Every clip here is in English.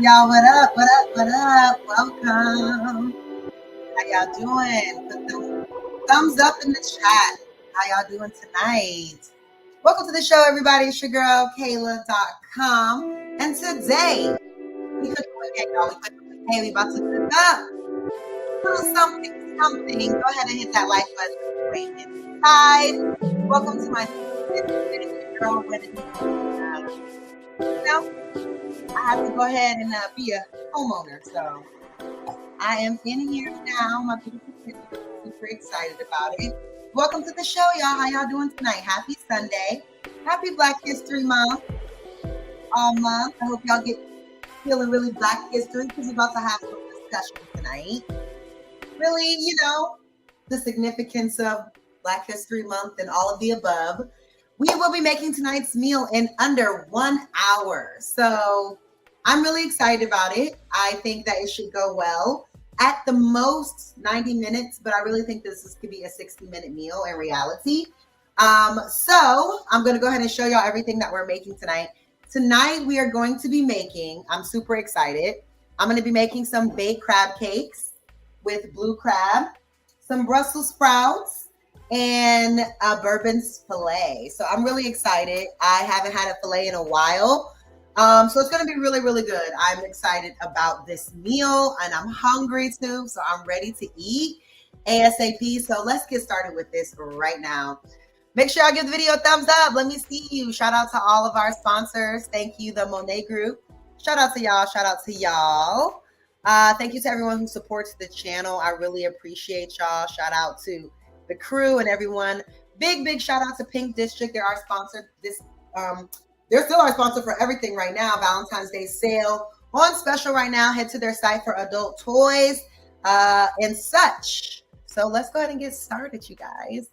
Y'all, what up? What up? What up? Welcome. How y'all doing? Put the thumbs up in the chat. How y'all doing tonight? Welcome to the show, everybody. It's your girl, KaylaDottCom. And today, we cooking with Kay, y'all. We cooking with Kay. We about to cook up a little something. Go ahead and hit that like button. Wait inside. Welcome to my girl. I have to go ahead and be a homeowner. So I am in here now. My beautiful kids are super excited about it. Welcome to the show, y'all. How y'all doing tonight? Happy Sunday. Happy Black History Month. All month. I hope y'all get feeling really Black history because we're about to have some discussion tonight. Really, the significance of Black History Month and all of the above. We will be making tonight's meal in under 1 hour. So I'm really excited about it. I think that it should go well. At the most 90 minutes, but I really think this could be a 60-minute meal in reality. So I'm going to go ahead and show y'all everything that we're making tonight. Tonight we are going to be making, I'm super excited, I'm going to be making some baked crab cakes with blue crab, some Brussels sprouts, and a bourbon filet. So I'm really excited. I haven't had a filet in a while. So it's going to be really, really good. I'm excited about this meal and I'm hungry too. So I'm ready to eat ASAP. So let's get started with this right now. Make sure y'all give the video a thumbs up. Let me see you. Shout out to all of our sponsors. Thank you, the Monet Group. Shout out to y'all. Shout out to y'all. Thank you to everyone who supports the channel. I really appreciate y'all. Shout out to the crew and everyone. Big shout out to Pink District. They're our sponsor. They're still our sponsor for everything right now. Valentine's Day sale on special right now. Head to their site for adult toys and such. So let's go ahead and get started, you guys.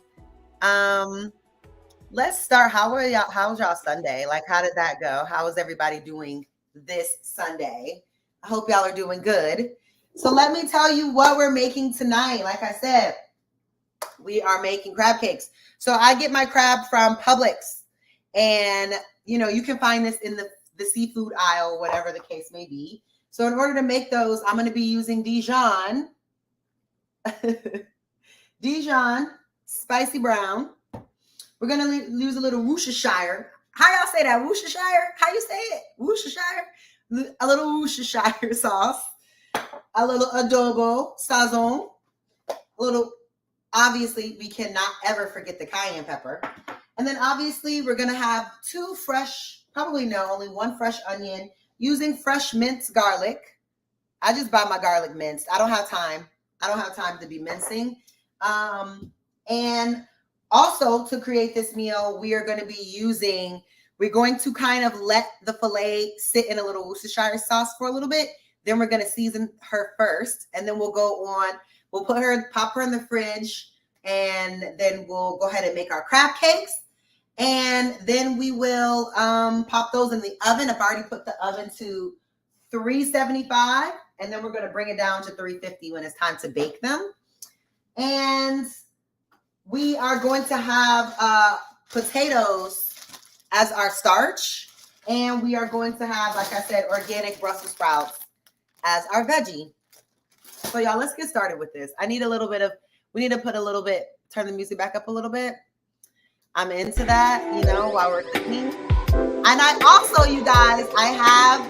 Let's start. How was y'all Sunday? Like, how did that go? How is everybody doing this Sunday? I hope y'all are doing good. So let me tell you what we're making tonight. Like I said, we are making crab cakes. So I get my crab from Publix, and you can find this in the seafood aisle, whatever the case may be. So in order to make those, I'm going to be using Dijon spicy brown. We're going to use a little Worcestershire. How y'all say that? Worcestershire? How you say it? Worcestershire? A little Worcestershire sauce, a little adobo, sazon, a little. Obviously, we cannot ever forget the cayenne pepper. And then obviously, we're going to have only one fresh onion, using fresh minced garlic. I just buy my garlic minced. I don't have time to be mincing. And also to create this meal, we're going to kind of let the filet sit in a little Worcestershire sauce for a little bit. Then we're going to season her first. And then we'll pop her in the fridge, and then we'll go ahead and make our crab cakes. And then we will pop those in the oven. I've already put the oven to 375, and then we're going to bring it down to 350 when it's time to bake them. And we are going to have potatoes as our starch. And we are going to have, like I said, organic Brussels sprouts as our veggie. So y'all, let's get started with this. We need to turn the music back up a little bit. I'm into that, while we're cooking. And I also, you guys, I have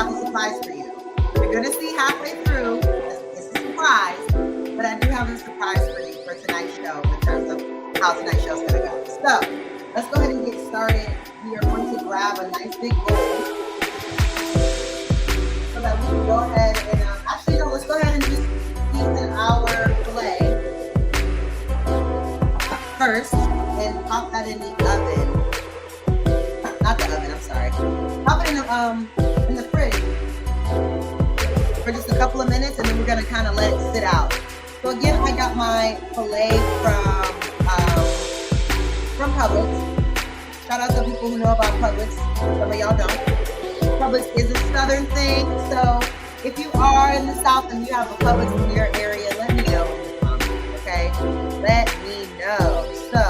a surprise for you. You're going to see halfway through. It's a surprise, but I do have a surprise for you for tonight's show in terms of how tonight's show is going to go. So let's go ahead and get started. We are going to grab a nice big bowl so that we can go ahead and let's go ahead and just season our filet first and pop that in the oven. Not the oven, I'm sorry. Pop it in the fridge for just a couple of minutes, and then we're gonna kind of let it sit out. So again, I got my filet from Publix. Shout out to people who know about Publix. Some of y'all don't. Publix is a southern thing, so if you are in the South and you have a Publix in your area, let me know. Okay? Let me know. So,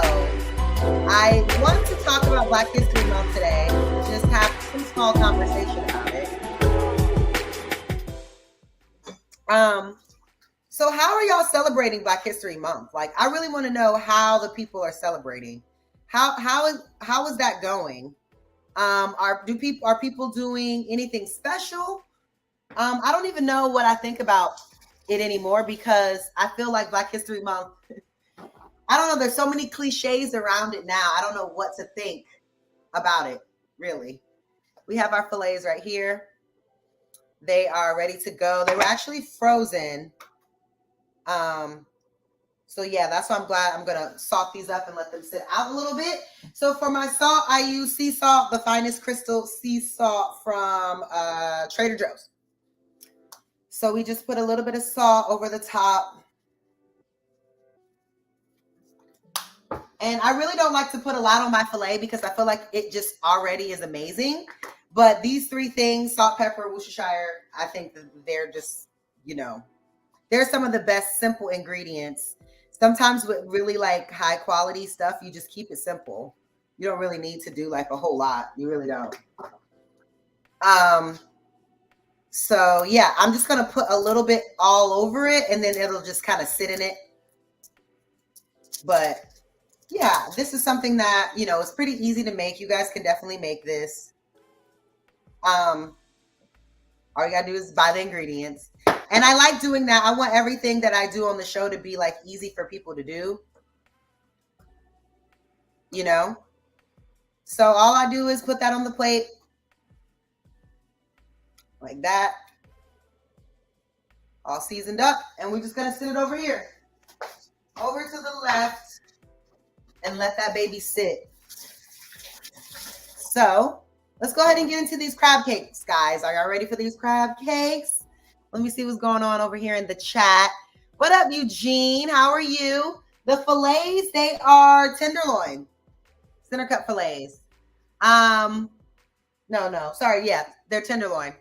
I wanted to talk about Black History Month today. Just have some small conversation about it. So how are y'all celebrating Black History Month? Like, I really want to know how the people are celebrating. How is that going? Are people doing anything special? I don't even know what I think about it anymore because I feel like Black History Month, I don't know, there's so many cliches around it now. I don't know what to think about it, really. We have our fillets right here. They are ready to go. They were actually frozen. So yeah, that's why I'm glad. I'm gonna salt these up and let them sit out a little bit. So for my salt, I use sea salt, the finest crystal sea salt from Trader Joe's. So we just put a little bit of salt over the top. And I really don't like to put a lot on my filet because I feel like it just already is amazing. But these three things, salt, pepper, Worcestershire, I think that they're just, they're some of the best simple ingredients. Sometimes with really like high quality stuff, you just keep it simple. You don't really need to do like a whole lot. You really don't. So yeah, I'm just gonna put a little bit all over it and then it'll just kind of sit in it. But yeah, this is something that, it's pretty easy to make. You guys can definitely make this. All you gotta do is buy the ingredients. And I like doing that. I want everything that I do on the show to be like easy for people to do. So all I do is put that on the plate like that, all seasoned up, and we're just gonna sit it over here, over to the left, and let that baby sit. So let's go ahead and get into these crab cakes, guys. Are y'all ready for these crab cakes? Let me see what's going on over here in the chat. What up, Eugene? How are you? The fillets, they are tenderloin, center cut fillets. No, sorry, yeah, they're tenderloin.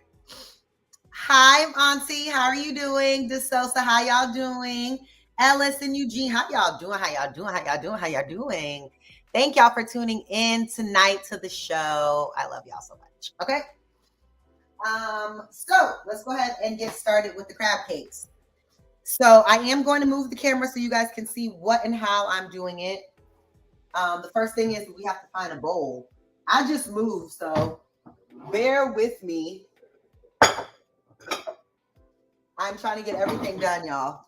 Hi, Auntie. How are you doing? DeSosa, how y'all doing? Ellis and Eugene, how y'all doing? How y'all doing? Thank y'all for tuning in tonight to the show. I love y'all so much. Okay. So let's go ahead and get started with the crab cakes. So I am going to move the camera so you guys can see what and how I'm doing it. The first thing is we have to find a bowl. I just moved, so bear with me. I'm trying to get everything done, y'all.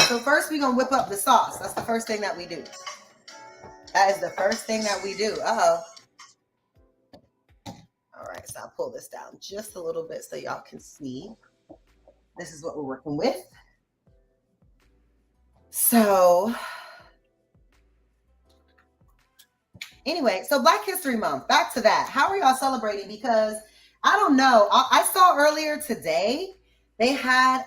So first we're going to whip up the sauce. That's the first thing that we do. That is the first thing that we do. Uh-oh. All right, so I'll pull this down just a little bit so y'all can see. This is what we're working with. So anyway, so Black History Month, back to that. How are y'all celebrating? Because I don't know. I saw earlier today they had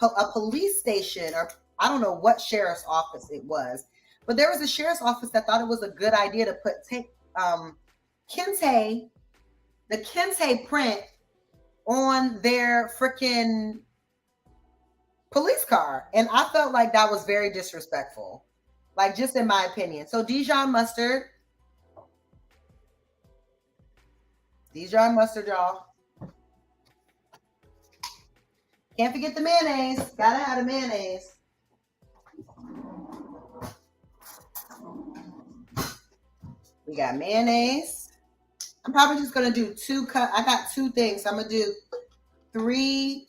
a police station, or I don't know what sheriff's office it was, but there was a sheriff's office that thought it was a good idea to take Kente, the Kente print on their freaking police car. And I felt like that was very disrespectful, like just in my opinion. So Dijon mustard, y'all. Can't forget the mayonnaise. Gotta have the mayonnaise. We got mayonnaise. I'm probably just gonna do 2 cups. I got 2 things. So I'm gonna do 3.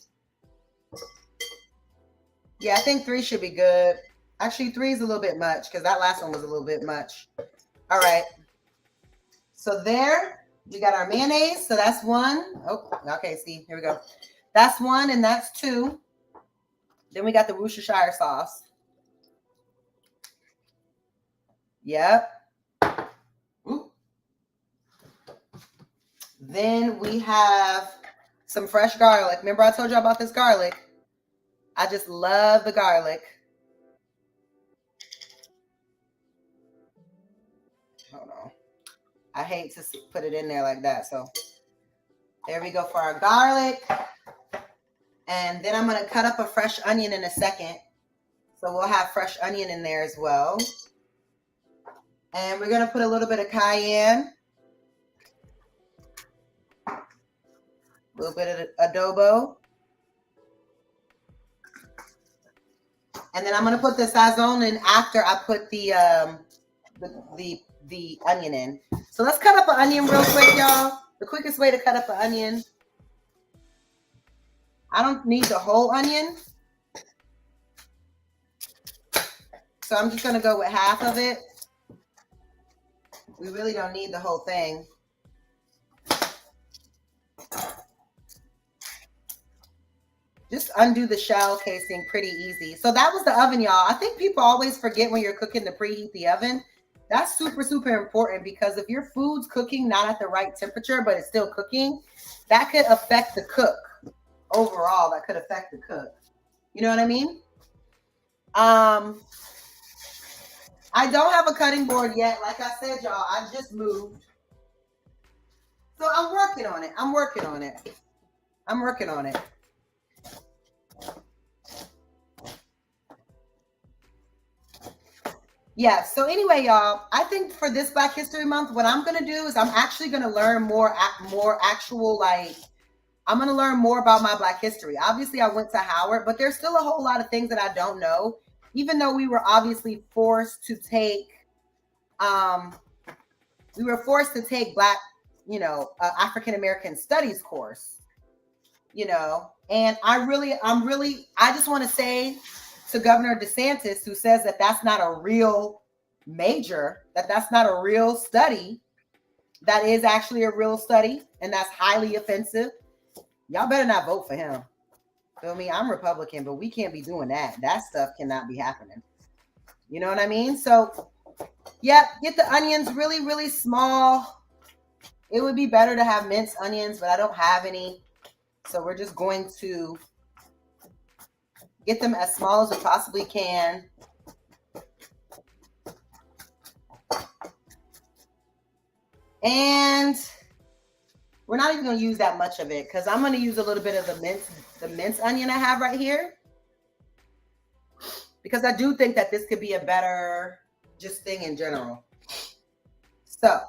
Yeah, I think 3 should be good. Actually, 3 is a little bit much because that last one was a little bit much. All right. So there, we got our mayonnaise. So that's 1. Oh, okay. See, here we go. That's 1 and that's 2. Then we got the Worcestershire sauce. Yep. Ooh. Then we have some fresh garlic. Remember I told you about this garlic? I just love the garlic. Hold on. I hate to put it in there like that. So there we go for our garlic. And then I'm going to cut up a fresh onion in a second. So we'll have fresh onion in there as well. And we're going to put a little bit of cayenne. A little bit of adobo. And then I'm gonna put the sazon in after I put the onion in. So let's cut up an onion real quick, y'all. The quickest way to cut up an onion. I don't need the whole onion. So I'm just gonna go with half of it. We really don't need the whole thing. Just undo the shell casing, pretty easy. So that was the oven, y'all. I think people always forget when you're cooking to preheat the oven. That's super, super important because if your food's cooking not at the right temperature, but it's still cooking, that could affect the cook. Overall, that could affect the cook. You know what I mean? I don't have a cutting board yet. Like I said, y'all, I just moved. So I'm working on it. I'm working on it. I'm working on it. Yeah, so anyway, y'all, I think for this Black History Month, what I'm going to do is I'm actually going to learn more actual, like, I'm going to learn more about my Black history. Obviously, I went to Howard, but there's still a whole lot of things that I don't know, even though we were obviously forced to take, Black, African-American Studies course, and I just want to say to Governor DeSantis, who says that that's not a real major, that's not a real study, that is actually a real study, and that's highly offensive. Y'all better not vote for him. Feel me? I'm Republican, but we can't be doing that. That stuff cannot be happening. You know what I mean? So, yeah, get the onions really, really small. It would be better to have minced onions, but I don't have any. So we're just going to get them as small as we possibly can. And we're not even going to use that much of it because I'm going to use a little bit of the minced onion I have right here. Because I do think that this could be a better just thing in general. So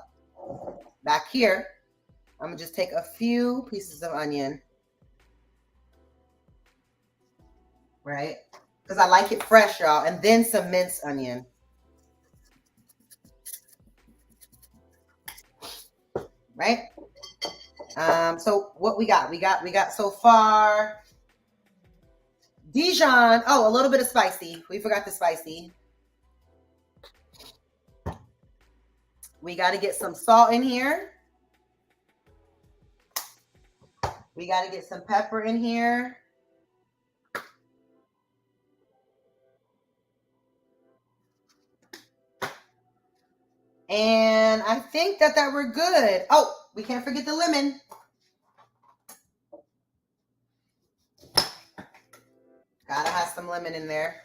back here, I'm going to just take a few pieces of onion. Right? Because I like it fresh, y'all. And then some minced onion. Right? So what we got? We got so far Dijon. Oh, a little bit of spicy. We forgot the spicy. We got to get some salt in here. We got to get some pepper in here. And I think that we're good. Oh, we can't forget the lemon. Gotta have some lemon in there.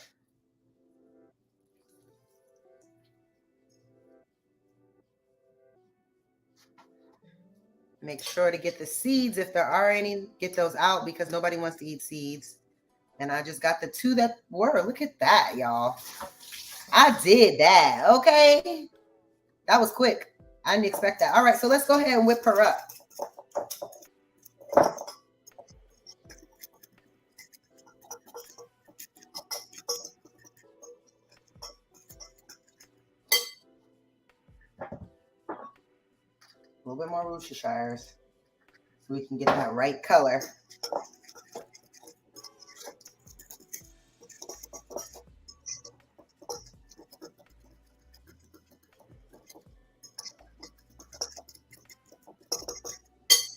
Make sure to get the seeds, if there are any, get those out because nobody wants to eat seeds. And I just got the two that were. Look at that, y'all. I did that, okay? That was quick. I didn't expect that. All right, so let's go ahead and whip her up. A little bit more Worcestershires so we can get that right color.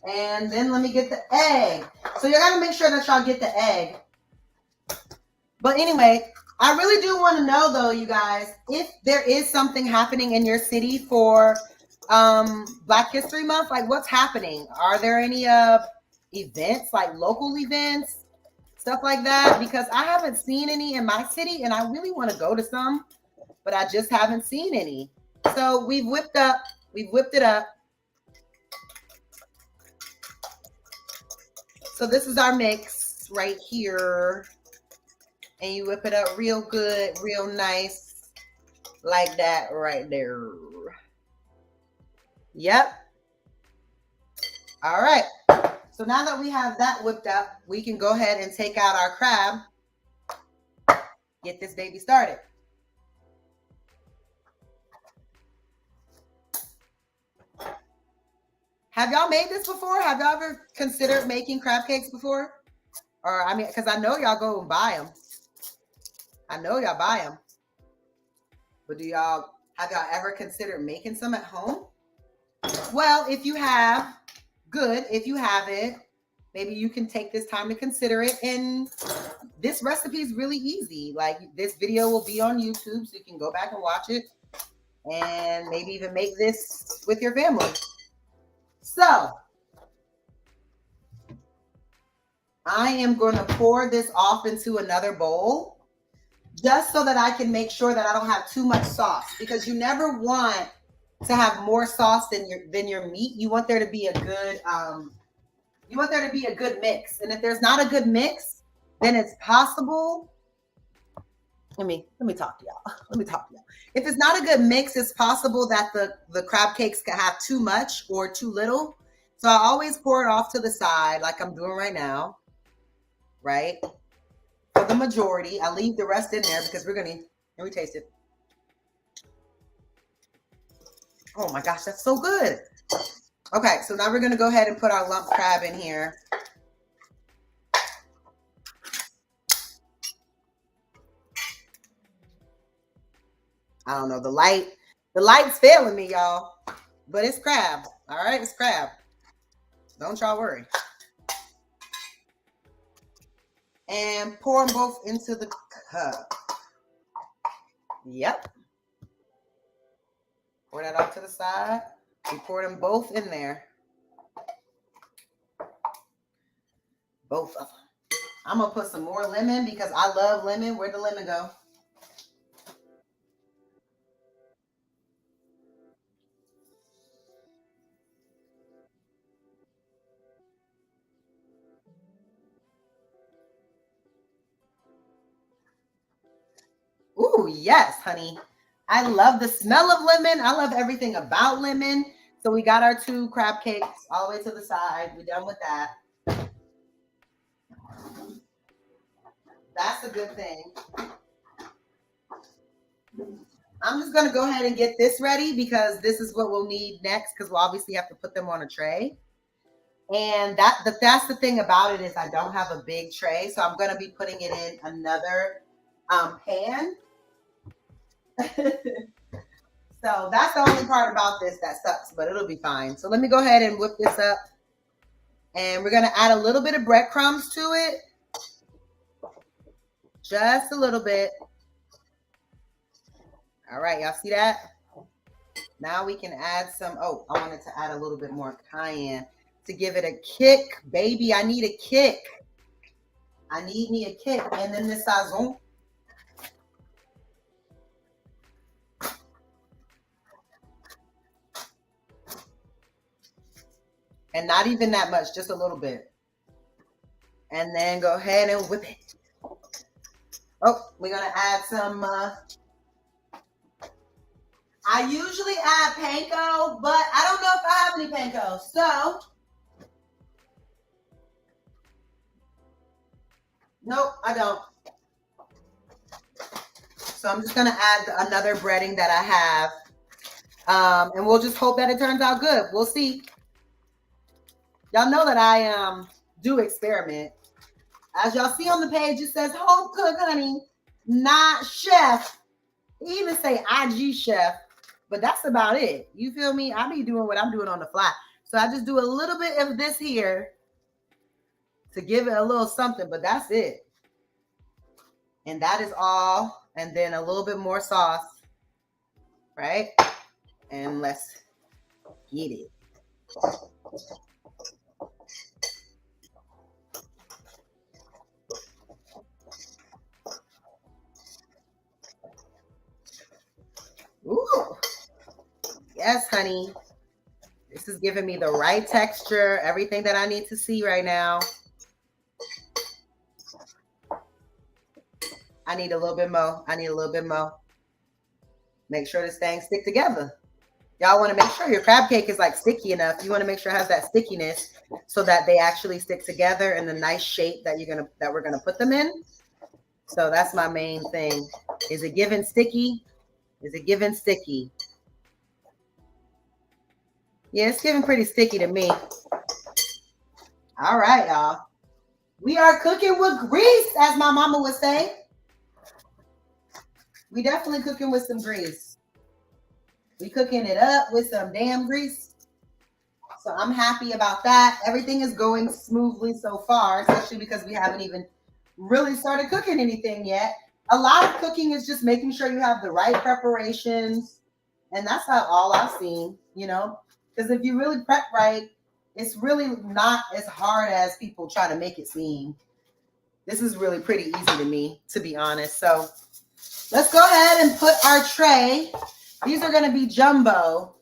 And then let me get the egg. So you gotta make sure that y'all get the egg. But anyway, I really do want to know though, you guys, if there is something happening in your city for Black History Month, like what's happening? Are there any events, like local events, stuff like that? Because I haven't seen any in my city and I really want to go to some, but I just haven't seen any. So we've whipped it up. So this is our mix right here. And you whip it up real good, real nice, like that right there. Yep. All right. So now that we have that whipped up, we can go ahead and take out our crab, get this baby started. Have y'all made this before? Have y'all ever considered making crab cakes before? Or, I mean, because I know y'all go and buy them. I know y'all buy them. But have y'all ever considered making some at home? Well, if you have, good. If you haven't, maybe you can take this time to consider it. And this recipe is really easy. Like, this video will be on YouTube, so you can go back and watch it. And maybe even make this with your family. So, I am going to pour this off into another bowl just so that I can make sure that I don't have too much sauce, because you never want to have more sauce than your meat. You want there to be a good mix. And if there's not a good mix, then it's possible. Let me talk to y'all. If it's not a good mix, it's possible that the crab cakes can have too much or too little. So I always pour it off to the side like I'm doing right now, right? For the majority. I leave the rest in there because let me taste it. Oh my gosh, that's so good. Okay, so now we're gonna go ahead and put our lump crab in here. I don't know, the light's failing me, y'all, but it's crab. All right, it's crab. Don't y'all worry. And pour them both into the cup. Yep. Pour that off to the side. We pour them both in there. Both of them. I'm going to put some more lemon because I love lemon. Where'd the lemon go? Ooh, yes, honey. I love the smell of lemon. I love everything about lemon. So we got our 2 crab cakes all the way to the side. We're done with that. That's a good thing. I'm just going to go ahead and get this ready because this is what we'll need next, because we'll obviously have to put them on a tray. And that's the thing about it, is I don't have a big tray. So I'm going to be putting it in another pan. So that's the only part about this that sucks, but it'll be fine. So let me go ahead and whip this up. And we're going to add a little bit of breadcrumbs to it. Just a little bit. All right, y'all see that? Now we can add some, I wanted to add a little bit more cayenne to give it a kick. Baby, I need a kick. I need me a kick. And then the sazon. And not even that much, just a little bit. And then go ahead and whip it. Oh, we're going to add some, I usually add panko, but I don't know if I have any panko. So, nope, I don't. So I'm just going to add another breading that I have. And we'll just hope that it turns out good. We'll see. Y'all know that I do experiment. As y'all see on the page, it says home cook, honey, not chef. They even say IG chef, but that's about it. You feel me? I be doing what I'm doing on the fly. So I just do a little bit of this here to give it a little something, but that's it. And that is all. And then a little bit more sauce, right? And let's get it. Ooh. Yes, honey. This is giving me the right texture, everything that I need to see right now. I need a little bit more. Make sure this thing stick together. Y'all want to make sure your crab cake is like sticky enough. You want to make sure it has that stickiness so that they actually stick together in the nice shape that we're gonna put them in. So that's my main thing. Is it giving sticky? Is it giving sticky? Yeah, it's giving pretty sticky to me. All right, y'all. We are cooking with grease, as my mama would say. We definitely cooking with some grease. We cooking it up with some damn grease. So I'm happy about that. Everything is going smoothly so far, especially because we haven't even really started cooking anything yet. A lot of cooking is just making sure you have the right preparations. And that's how all I've seen, you know, because if you really prep right, it's really not as hard as people try to make it seem. This is really pretty easy to me, to be honest. So let's go ahead and put our tray. These are going to be jumbo.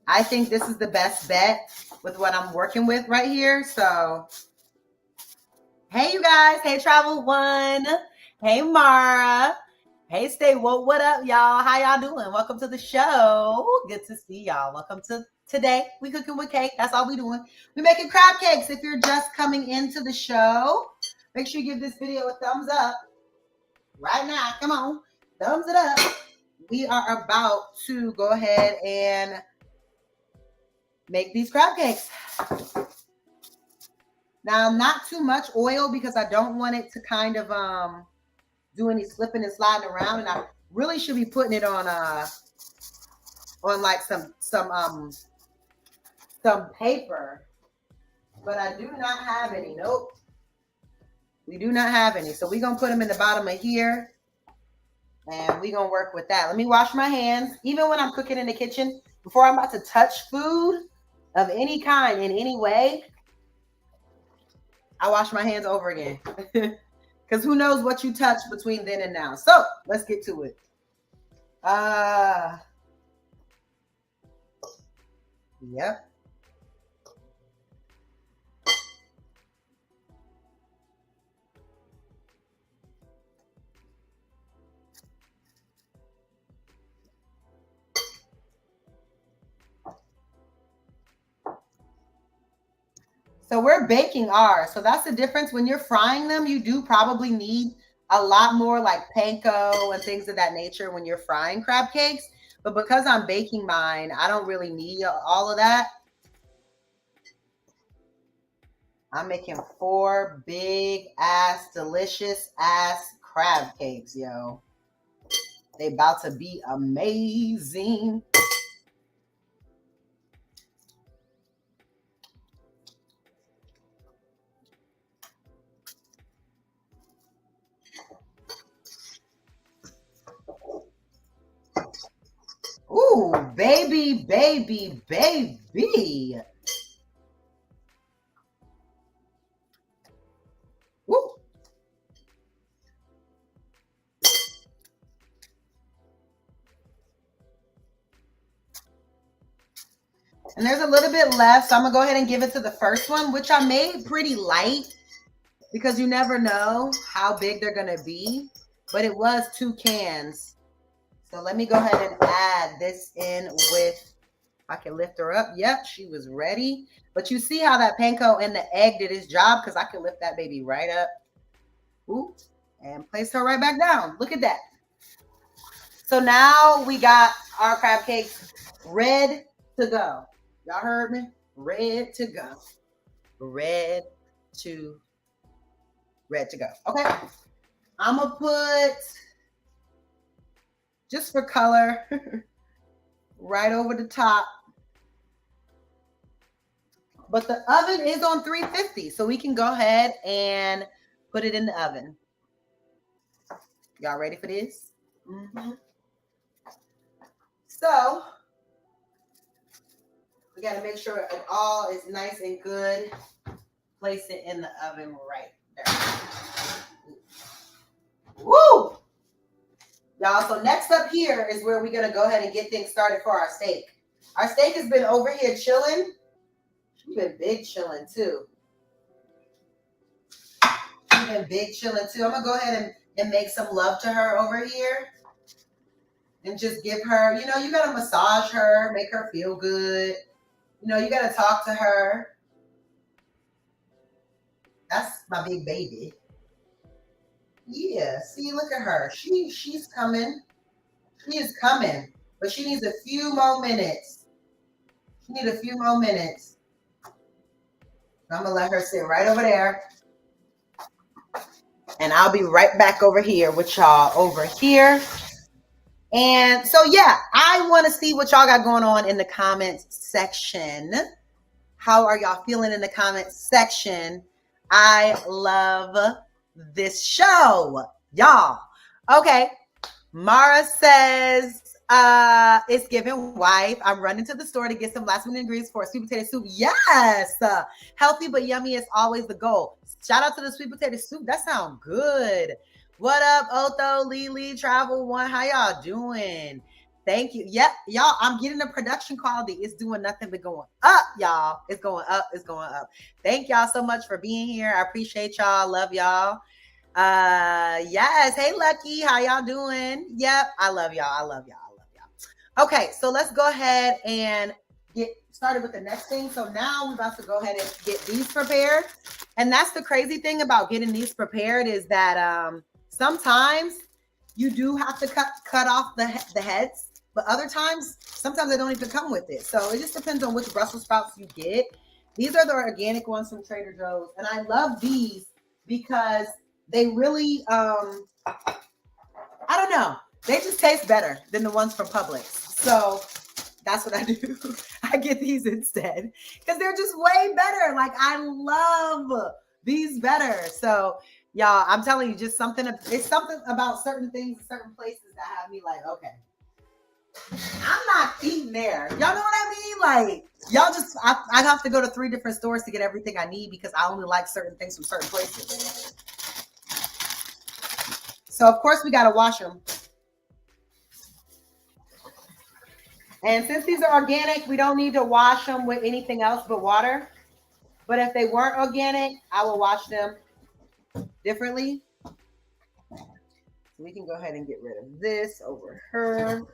I think this is the best bet with what I'm working with right here. So, hey, you guys. Hey, Travel One. Hey, Mara. Hey, Stay Woke. What up, y'all? How y'all doing? Welcome to the show. Good to see y'all. Welcome to today. We cooking with cake. That's all we doing. We making crab cakes. If you're just coming into the show, make sure you give this video a thumbs up right now. Come on. Thumbs it up. We are about to go ahead and make these crab cakes. Now, not too much oil because I don't want it to kind of do any slipping and sliding around, and I really should be putting it on like some paper, but I do not have any. Nope, we do not have any. So we're gonna put them in the bottom of here, and we're gonna work with that. Let me wash my hands, even when I'm cooking in the kitchen. Before I'm about to touch food of any kind in any way, I wash my hands over again. Because who knows what you touch between then and now. So let's get to it. Yep. So we're baking ours. So that's the difference. When you're frying them, you do probably need a lot more like panko and things of that nature when you're frying crab cakes. But because I'm baking mine, I don't really need all of that. I'm making 4 big ass, delicious ass crab cakes, yo. They about to be amazing. Ooh, baby, baby, baby. Woo. And there's a little bit left, so I'm going to go ahead and give it to the first one, which I made pretty light because you never know how big they're going to be. But it was 2 cans. So let me go ahead and add this in with, I can lift her up. Yep, she was ready. But you see how that panko and the egg did its job because I can lift that baby right up. Ooh, and place her right back down. Look at that. So now we got our crab cakes ready to go. Y'all heard me? Red to go. Red to go. Okay. I'm going to put, just for color, right over the top. But the oven is on 350, so we can go ahead and put it in the oven. Y'all ready for this? Mm-hmm. So we got to make sure it all is nice and good. Place it in the oven right there. Woo! Y'all, so next up here is where we're going to go ahead and get things started for our steak. Our steak has been over here chilling. She's been big chilling too. been big chilling too. I'm gonna go ahead and make some love to her over here. And just give her, you gotta massage her, make her feel good. You gotta talk to her. That's my big baby. Yeah, see, look at her. She's coming. She is coming. But she needs a few more minutes. She needs a few more minutes. I'm gonna let her sit right over there. And I'll be right back over here with y'all over here. And so, yeah, I want to see what y'all got going on in the comments section. How are y'all feeling in the comments section? I love this show, y'all. Okay. Mara says, it's giving wife. I'm running to the store to get some last minute ingredients for a sweet potato soup. Yes. Healthy but yummy is always the goal. Shout out to the sweet potato soup. That sounds good. What up, Otho, Lily, Travel One? How y'all doing? Thank you. Yep, y'all, I'm getting the production quality. It's doing nothing but going up, y'all. It's going up. It's going up. Thank y'all so much for being here. I appreciate y'all. Love y'all. Yes. Hey, Lucky. How y'all doing? Yep. I love y'all. I love y'all. I love y'all. Okay, so let's go ahead and get started with the next thing. So now we're about to go ahead and get these prepared. And that's the crazy thing about getting these prepared is that sometimes you do have to cut off the heads, but other times, sometimes they don't even come with it. So it just depends on which Brussels sprouts you get. These are the organic ones from Trader Joe's. And I love these because they really, I don't know. They just taste better than the ones from Publix. So that's what I do. I get these instead because they're just way better. Like I love these better. So y'all, I'm telling you, it's something about certain things, certain places that have me like, okay, I'm not eating there. Y'all know what I mean? Like y'all just, I have to go to 3 different stores to get everything I need because I only like certain things from certain places. So of course we got to wash them. And since these are organic, we don't need to wash them with anything else but water. But if they weren't organic, I will wash them differently. So we can go ahead and get rid of this over here.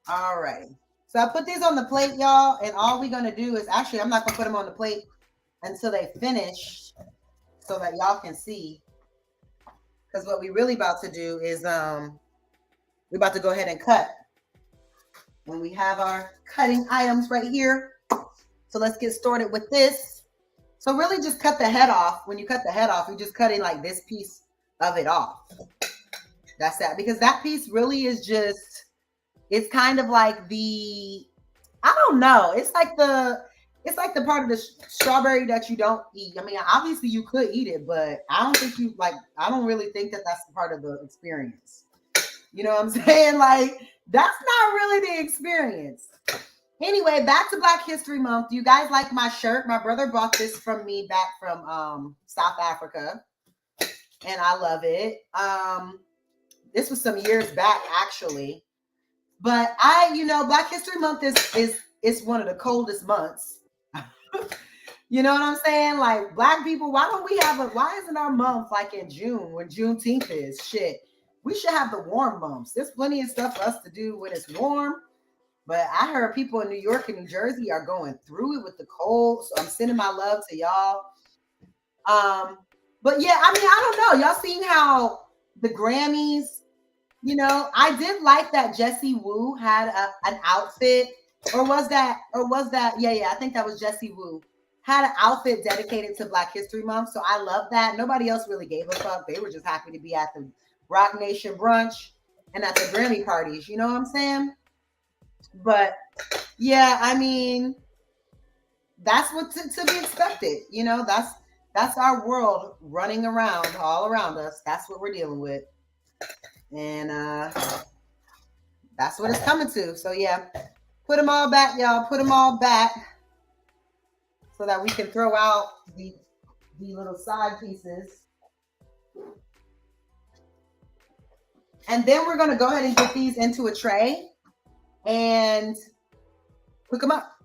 All right. So I put these on the plate, y'all. And all we're going to do is, actually, I'm not going to put them on the plate until they finish so that y'all can see. Because what we really about to do is we're about to go ahead and cut. And we have our cutting items right here. So let's get started with this. So really just cut the head off. When you cut the head off, you're just cutting like this piece of it off. That's that. Because that piece really is just, it's kind of like I don't know. It's like the part of the strawberry that you don't eat. I mean, obviously you could eat it, but I don't really think that that's part of the experience. You know what I'm saying? Like, that's not really the experience. Anyway, back to Black History Month. Do you guys like my shirt? My brother bought this from me back from South Africa. And I love it. This was some years back, actually. But Black History Month is one of the coldest months. You know what I'm saying? Like, Black people, why isn't our month like in June when Juneteenth is? Shit. We should have the warm months. There's plenty of stuff for us to do when it's warm. But I heard people in New York and New Jersey are going through it with the cold. So I'm sending my love to y'all. But yeah, I mean, I don't know. Y'all seen how the Grammys, I did like that Jessie Wu had an outfit. Or was that, yeah, I think that was Jessie Wu. Had an outfit dedicated to Black History Month. So I love that. Nobody else really gave a fuck. They were just happy to be at the Rock Nation brunch and at the Grammy parties. You know what I'm saying? But yeah, I mean, that's what to be expected. That's our world running around all around us. That's what we're dealing with. And that's what it's coming to. So yeah, put them all back, y'all. Put them all back so that we can throw out the little side pieces. And then we're going to go ahead and get these into a tray and cook them up.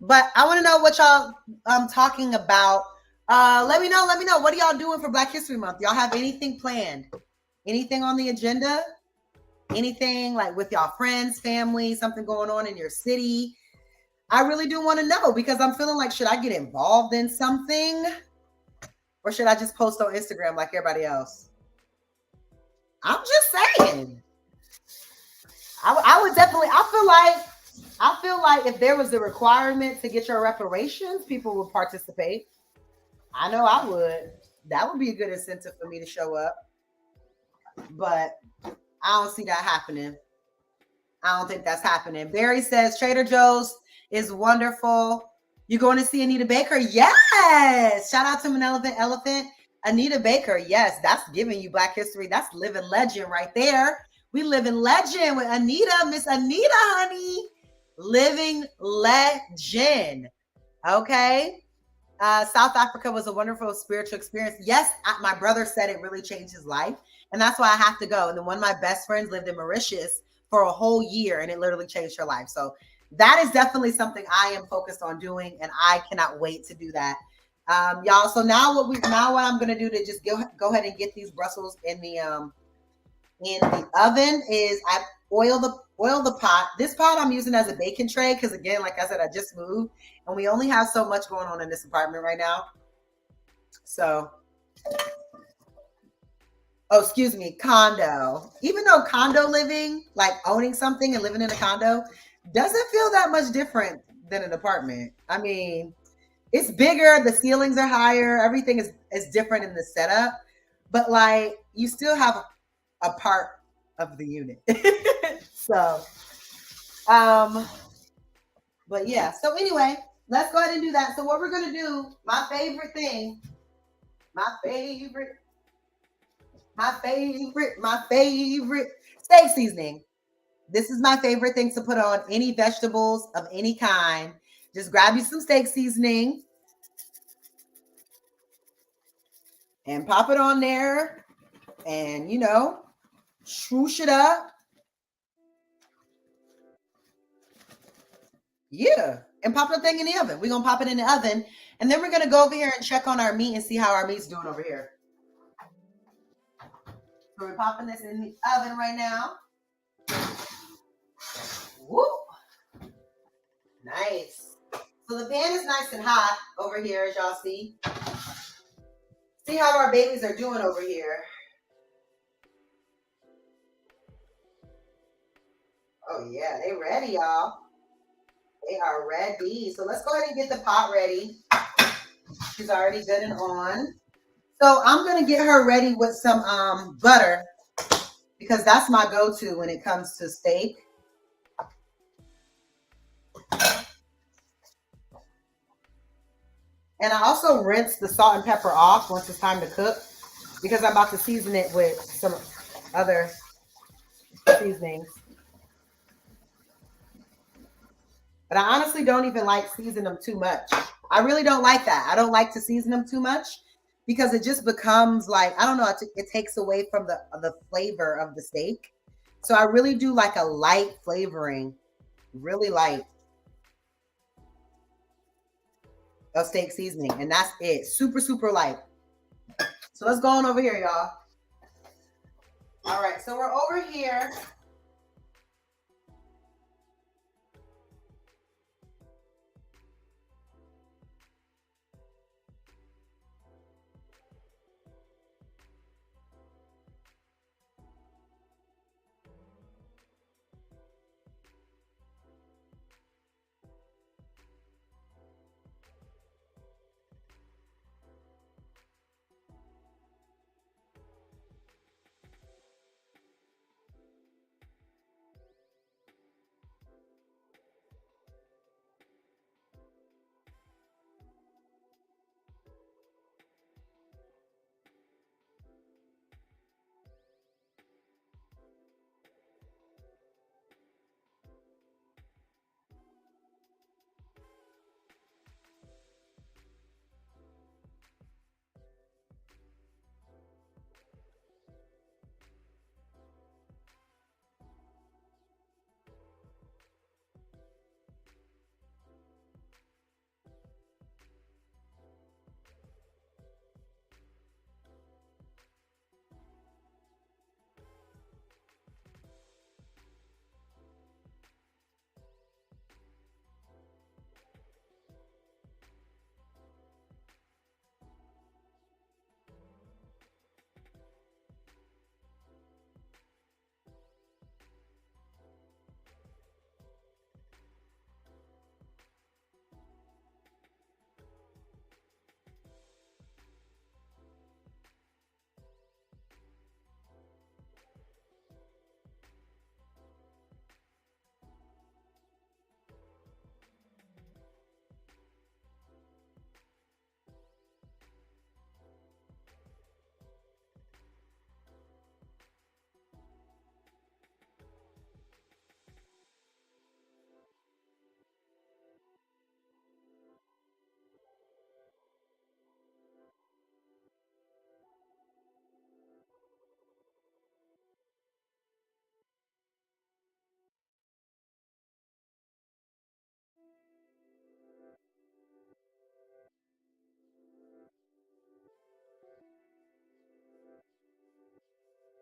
But I want to know what y'all talking about. Let me know. Let me know. What are y'all doing for Black History Month? Y'all have anything planned? Anything on the agenda? Anything like with y'all friends, family, something going on in your city? I really do want to know because I'm feeling like, should I get involved in something? Or should I just post on Instagram like everybody else? I'm just saying. I would definitely, I feel like if there was a requirement to get your reparations, people would participate. I know I would. That would be a good incentive for me to show up. But I don't see that happening. I don't think that's happening. Barry says Trader Joe's is wonderful. You going to see Anita Baker? Yes. Shout out to Malevolent Elephant. Anita Baker. Yes, that's giving you Black history. That's living legend right there. We live in legend with Anita, Miss Anita, honey. Living legend. Okay. South Africa was a wonderful spiritual experience. Yes, my brother said it really changed his life. And that's why I have to go. And then one of my best friends lived in Mauritius for a whole year and it literally changed her life. So that is definitely something I am focused on doing. And I cannot wait to do that. Y'all. So now what I'm going to do to just go ahead and get these Brussels in the oven is I oil the pot. This pot I'm using as a baking tray because again, like I said, I just moved and we only have so much going on in this apartment right now. So, excuse me, condo. Even though condo living, like owning something and living in a condo, doesn't feel that much different than an apartment. I mean, it's bigger, the ceilings are higher, everything is different in the setup, but like you still have a part of the unit. So, but yeah. So anyway, let's go ahead and do that. So what we're gonna do, my favorite steak seasoning. This is my favorite thing to put on any vegetables of any kind. Just grab you some steak seasoning and pop it on there and, swoosh it up. Yeah. And pop the thing in the oven. We're going to pop it in the oven. And then we're going to go over here and check on our meat and see how our meat's doing over here. So we're popping this in the oven right now. Woo! Nice. So the pan is nice and hot over here, as y'all see. See how our babies are doing over here. Oh, yeah. They ready, y'all. They are ready. So let's go ahead and get the pot ready. She's already good and on. So I'm going to get her ready with some butter because that's my go-to when it comes to steak. And I also rinse the salt and pepper off once it's time to cook because I'm about to season it with some other seasonings. But I honestly don't even like seasoning them too much. I really don't like that. I don't like to season them too much because it just becomes like, I don't know, it takes away from the flavor of the steak. So I really do like a light flavoring, really light of steak seasoning. And that's it. Super, super light. So let's go on over here, y'all. All right. So we're over here.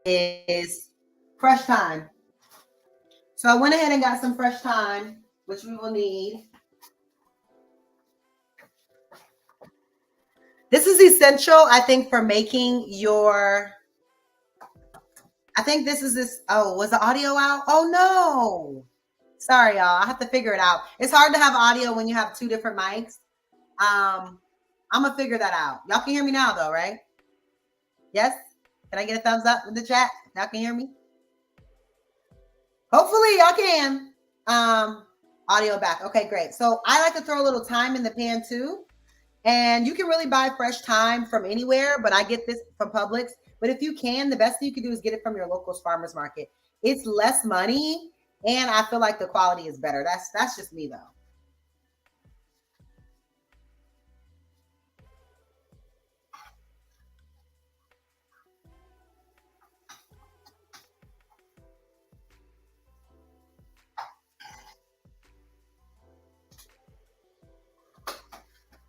is fresh thyme. So I went ahead and got some fresh thyme, which we will need. This is essential, I think, for making your, I think this is this, oh, was the audio out? Oh no. Sorry, y'all. I have to figure it out. It's hard to have audio when you have two different mics. I'm gonna figure that out. Y'all can hear me now though, right? Yes? Can I get a thumbs up in the chat? Y'all can hear me? Hopefully y'all can. Audio back. Okay, great. So I like to throw a little thyme in the pan too. And you can really buy fresh thyme from anywhere, but I get this from Publix. But if you can, the best thing you can do is get it from your local farmer's market. It's less money, and I feel like the quality is better. That's just me though.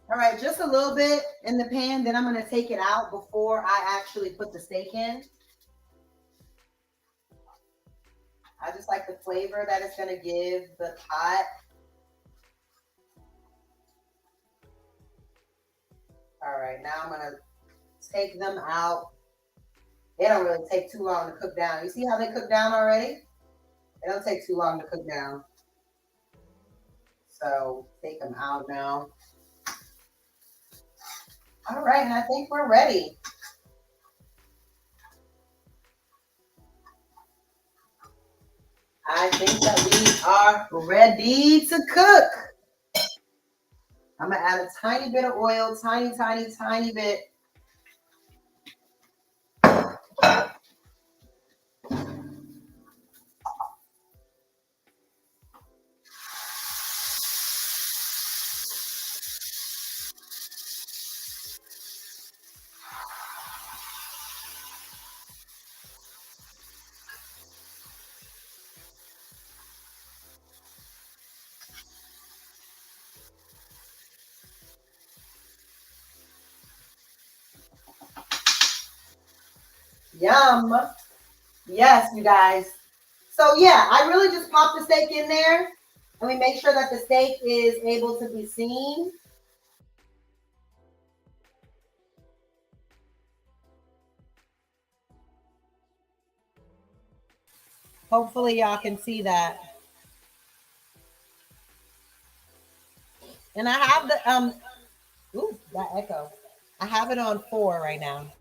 All right, just a little bit in the pan. Then I'm going to take it out before I actually put the steak in. I just like the flavor that it's going to give the pot. All right, now I'm going to take them out. They don't really take too long to cook down. You see how they cook down already? They don't take too long to cook down. So take them out now. All right, and I think we're ready. I think that we are ready to cook. I'm gonna add a tiny bit of oil, tiny bit. Yum. Yes, you guys. So yeah, I really just pop the steak in there and we make sure that the steak is able to be seen. Hopefully y'all can see that. And I have the ooh, that echo. I have it on 4 right now.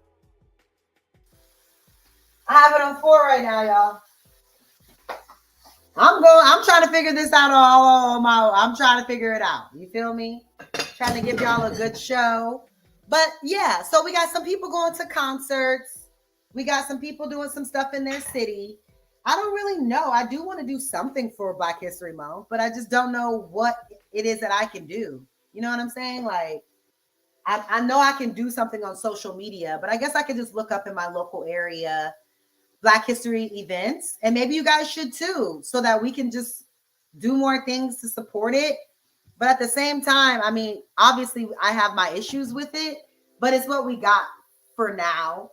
I have it on 4 right now, y'all. I'm trying to figure this out I'm trying to figure it out. You feel me? Trying to give y'all a good show. But yeah, so we got some people going to concerts. We got some people doing some stuff in their city. I don't really know. I do want to do something for Black History Month, but I just don't know what it is that I can do. You know what I'm saying? Like, I know I can do something on social media, but I guess I could just look up in my local area Black History events, and maybe you guys should too, so that we can just do more things to support it. But at the same time, I mean, obviously I have my issues with it, but it's what we got for now.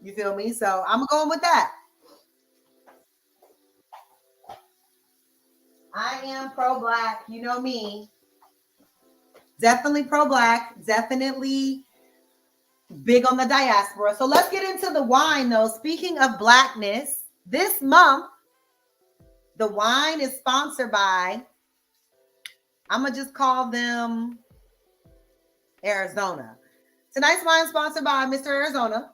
You feel me? So I'm going with that. I am pro-Black. You know me. Definitely pro-Black. Definitely big on the diaspora. So let's get into the wine though. Speaking of Blackness, this month, the wine is sponsored by, I'm going to just call them Arizona. Tonight's wine sponsored by Mr. Arizona.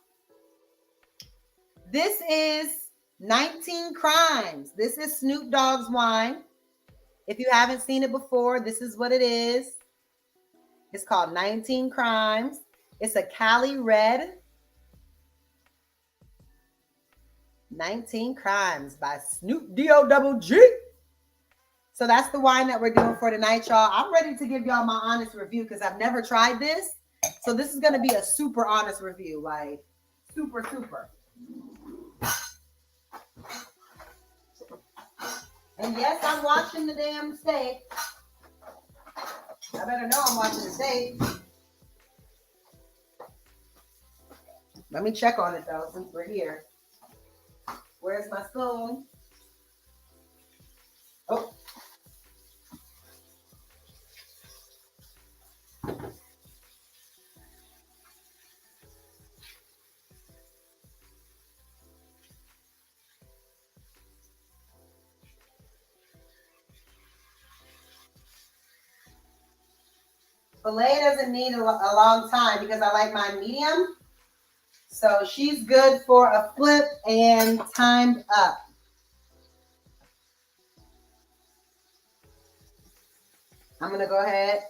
This is 19 Crimes. This is Snoop Dogg's wine. If you haven't seen it before, this is what it is. It's called 19 Crimes. It's a Cali Red. 19 Crimes by Snoop D-O-double-G. So that's the wine that we're doing for tonight, y'all. I'm ready to give y'all my honest review because I've never tried this. So this is going to be a super honest review. Like, super. And yes, I'm watching the damn steak. I better know I'm watching the steak. Let me check on it though, since we're here. Where's my spoon? Oh. Filet doesn't need a long time because I like mine medium. So she's good for a flip and timed up. I'm going to go ahead.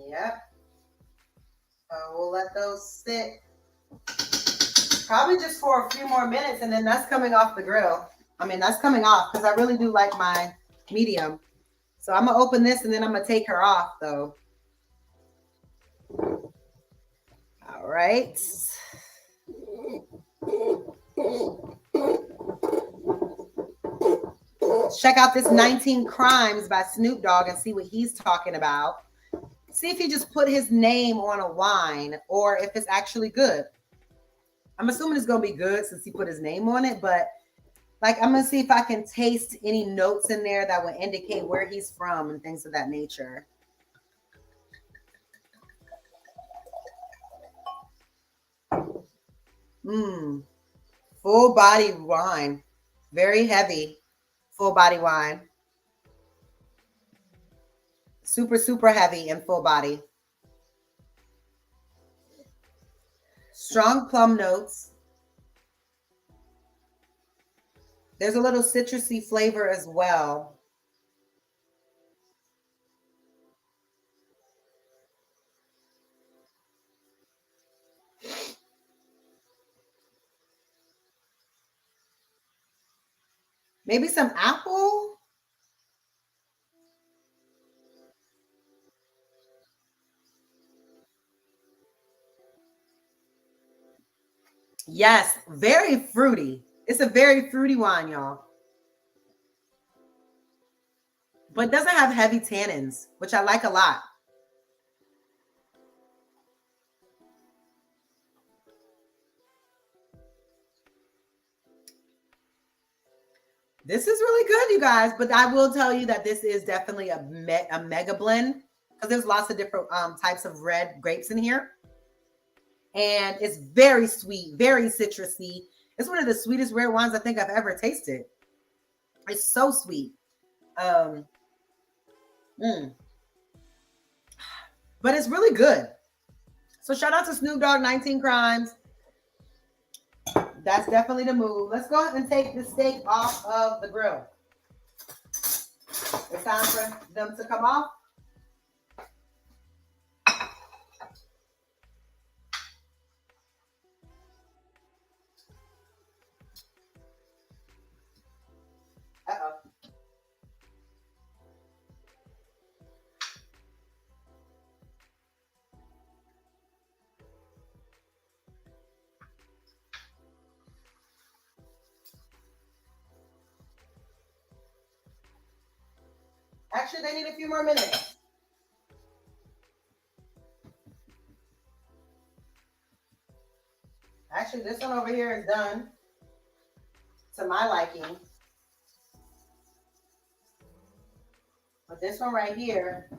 Yep. So we'll let those sit probably just for a few more minutes, and then that's coming off the grill. I mean, that's coming off because I really do like my medium. So I'm going to open this and then I'm going to take her off though. All right. Check out this 19 Crimes by Snoop Dogg and see what he's talking about. See if he just put his name on a wine or if it's actually good. I'm assuming it's going to be good since he put his name on it, but like I'm going to see if I can taste any notes in there that would indicate where he's from and things of that nature. Full body wine. Very heavy. Full body wine. Super, super heavy and full body. Strong plum notes. There's a little citrusy flavor as well. Maybe some apple. Yes, very fruity. It's a very fruity wine, y'all. But it doesn't have heavy tannins, which I like a lot. This is really good, you guys. But I will tell you that this is definitely a mega blend because there's lots of different types of red grapes in here. And it's very sweet, very citrusy. It's one of the sweetest red wines I think I've ever tasted. It's so sweet. But it's really good. So shout out to Snoop Dogg, 19 Crimes. That's definitely the move. Let's go ahead and take the steak off of the grill. It's time for them to come off. Uh-oh. Actually, they need a few more minutes. Actually, this one over here is done to my liking. But this one right here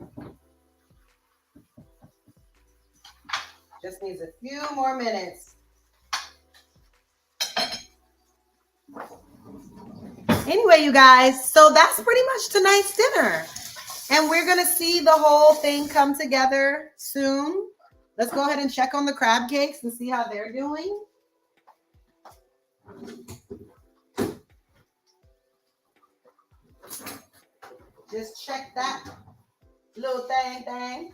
just needs a few more minutes. Anyway, you guys, so that's pretty much tonight's dinner. And we're going to see the whole thing come together soon. Let's go ahead and check on the crab cakes and see how they're doing. Just check that little thing.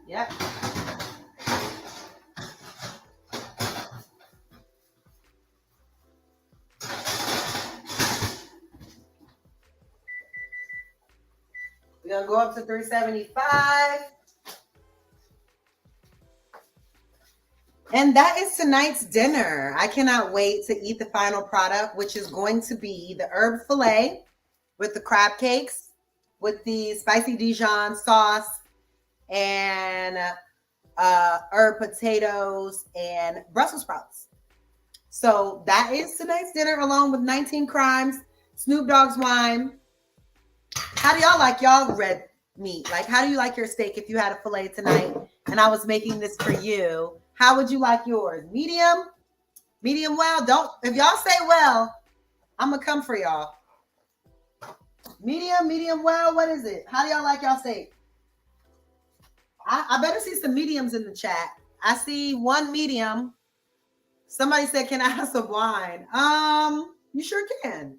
Yep. We're going to go up to $375. And that is tonight's dinner. I cannot wait to eat the final product, which is going to be the herb filet with the crab cakes, with the spicy Dijon sauce, and herb potatoes and Brussels sprouts. So that is tonight's dinner, along with 19 Crimes, Snoop Dogg's wine. How do y'all like y'all red meat? Like, how do you like your steak if you had a filet tonight and I was making this for you? How would you like yours? Medium? Medium well? Don't, if y'all say well, I'm going to come for y'all. Medium well, what is it? How do y'all like y'all steak? I better see some mediums in the chat. I see one medium. Somebody said, can I have some wine? You sure can.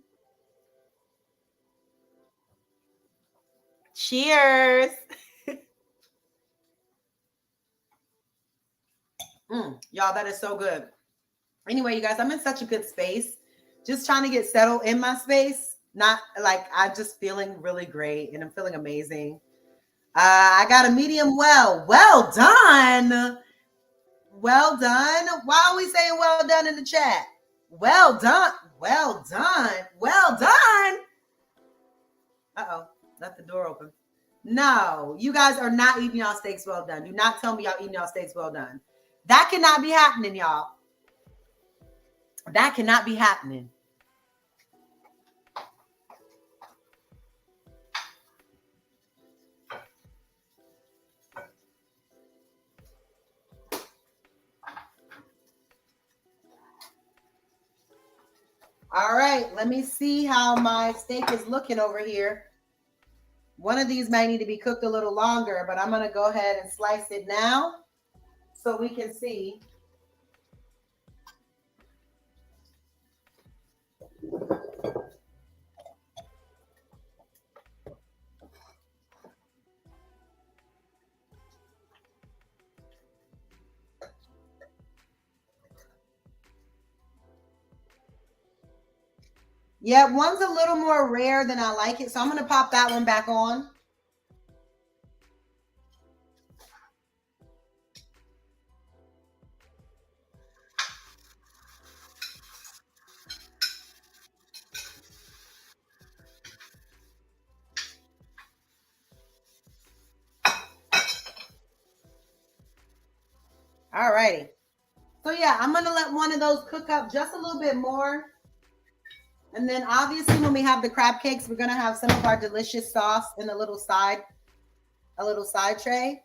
Cheers. Y'all, that is so good. Anyway, you guys, I'm in such a good space. Just trying to get settled in my space. Not like, I'm just feeling really great and I'm feeling amazing. I got a medium well. Well done. Well done. Why are we saying well done in the chat? Well done. Well done. Well done. Uh-oh. Left the door open. No, you guys are not eating y'all steaks well done. Do not tell me y'all eating y'all steaks well done. That cannot be happening, y'all. That cannot be happening. All right, let me see how my steak is looking over here. One of these might need to be cooked a little longer, but I'm going to go ahead and slice it now so we can see. Yeah, one's a little more rare than I like it, so I'm going to pop that one back on. All righty. So yeah, I'm going to let one of those cook up just a little bit more. And then obviously when we have the crab cakes, we're going to have some of our delicious sauce in a little side tray.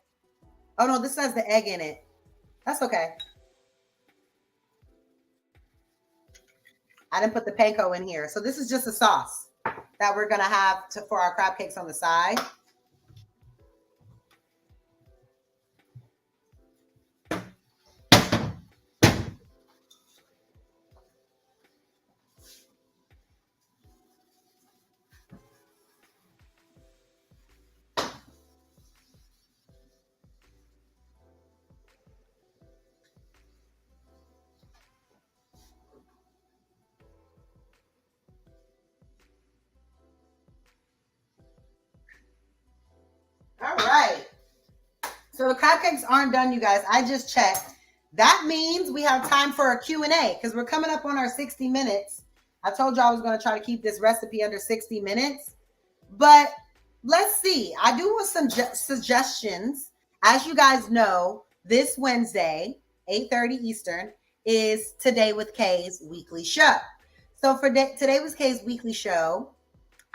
Oh no, this has the egg in it. That's okay. I didn't put the panko in here. So this is just a sauce that we're going to have for our crab cakes on the side. All right. So the crab cakes aren't done, you guys. I just checked. That means we have time for a Q&A because we're coming up on our 60 minutes. I told you I was going to try to keep this recipe under 60 minutes. But let's see. I do want some suggestions. As you guys know, this Wednesday, 8:30 Eastern, is Today with Kay's weekly show. So for Today with Kay's weekly show,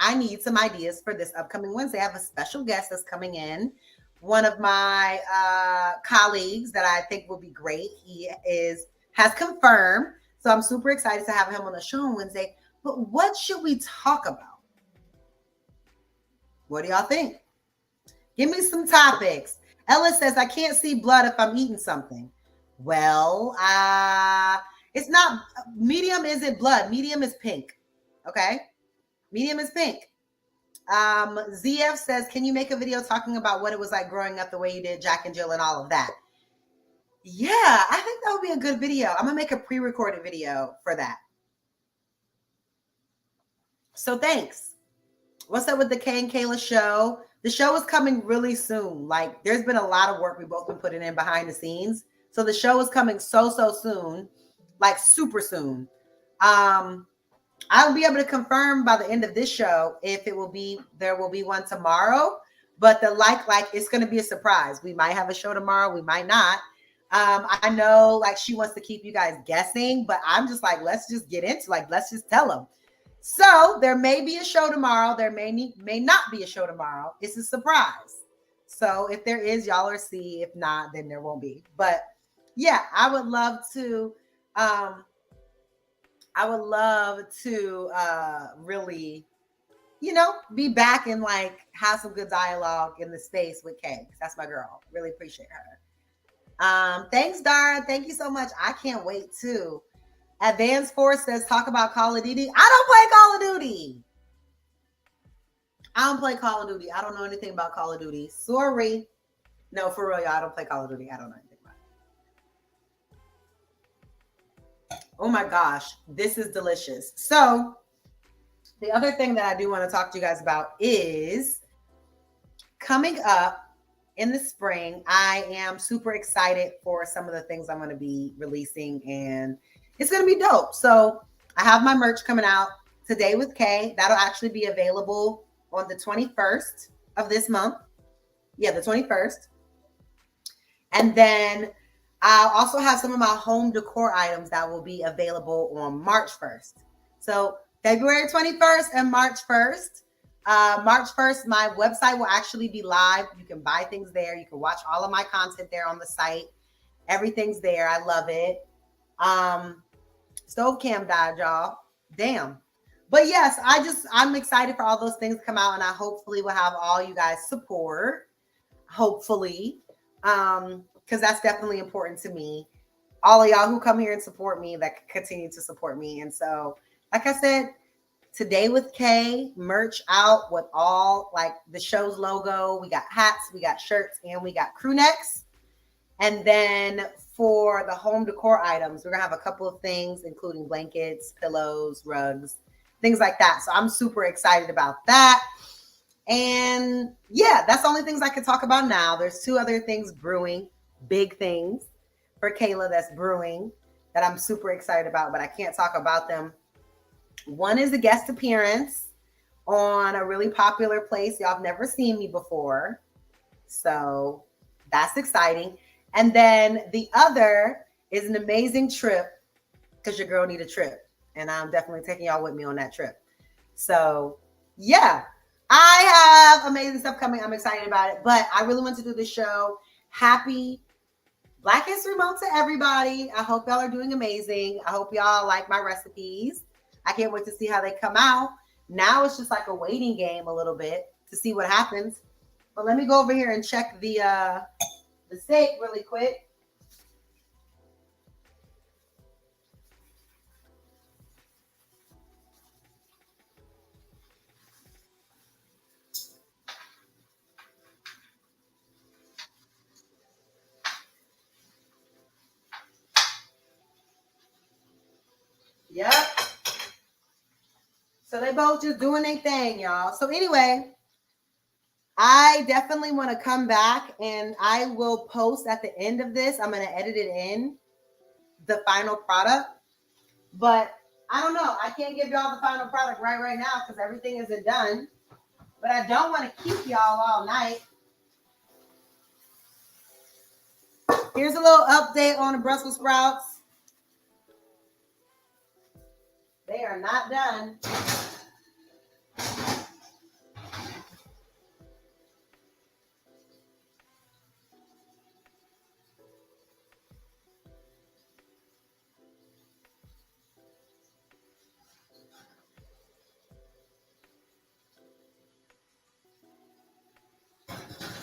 I need some ideas for this upcoming Wednesday. I have a special guest that's coming in. One of my colleagues that I think will be great. He has confirmed. So I'm super excited to have him on the show on Wednesday. But what should we talk about? What do y'all think? Give me some topics. Ella says, I can't see blood if I'm eating something. Well, it's not, medium isn't blood. Medium is pink. Okay? Medium is pink. ZF says, can you make a video talking about what it was like growing up the way you did Jack and Jill and all of that? Yeah, I think that would be a good video. I'm going to make a pre-recorded video for that. So thanks. What's up with the Kay and Kayla show? The show is coming really soon. Like, there's been a lot of work we've both been putting in behind the scenes. So the show is coming so soon, like super soon. I'll be able to confirm by the end of this show if there will be one tomorrow. But it's going to be a surprise. We might have a show tomorrow. We might not. I know like she wants to keep you guys guessing, but I'm just like, let's just get into let's just tell them. So there may be a show tomorrow. There may not be a show tomorrow. It's a surprise. So if there is, y'all are see. If not, then there won't be. But yeah, I would love to really, be back and like have some good dialogue in the space with Kay. That's my girl. Really appreciate her. Thanks, Dara. Thank you so much. I can't wait too. Advanced Force says, talk about Call of Duty. I don't play Call of Duty. I don't play Call of Duty. I don't know anything about Call of Duty. Sorry. No, for real, y'all. I don't play Call of Duty. I don't know anything about it. Oh my gosh. This is delicious. So the other thing that I do want to talk to you guys about is coming up in the spring. I am super excited for some of the things I'm going to be releasing, and it's going to be dope. So I have my merch coming out today with Kay. That'll actually be available on the 21st of this month. Yeah, the 21st. And then I'll also have some of my home decor items that will be available on March 1st. So February 21st and March 1st. March 1st, my website will actually be live. You can buy things there. You can watch all of my content there on the site. Everything's there. I love it. Stove cam died, y'all. Damn. But yes, I'm excited for all those things to come out, and I hopefully will have all you guys support. Hopefully. Because that's definitely important to me. All of y'all who come here and support me, that continue to support me. And so, like I said, today with Kay, merch out with all like the show's logo. We got hats, we got shirts, and we got crew necks. And then for the home decor items, we're gonna have a couple of things, including blankets, pillows, rugs, things like that. So I'm super excited about that. And yeah, that's the only things I can talk about now. There's 2 other things brewing, big things for Kayla that's brewing that I'm super excited about, but I can't talk about them. One is a guest appearance on a really popular place. Y'all have never seen me before. So that's exciting. And then the other is an amazing trip, because your girl need a trip. And I'm definitely taking y'all with me on that trip. So yeah, I have amazing stuff coming. I'm excited about it. But I really want to do this show. Happy Black History Month to everybody. I hope y'all are doing amazing. I hope y'all like my recipes. I can't wait to see how they come out. Now it's just like a waiting game a little bit to see what happens. But let me go over here and check the steak really quick. Yep. So they both just doing their thing, y'all. So anyway, I definitely want to come back, and I will post at the end of this. I'm going to edit it in the final product, but I don't know. I can't give y'all the final product right now because everything isn't done, but I don't want to keep y'all all night. Here's a little update on the Brussels sprouts. They are not done.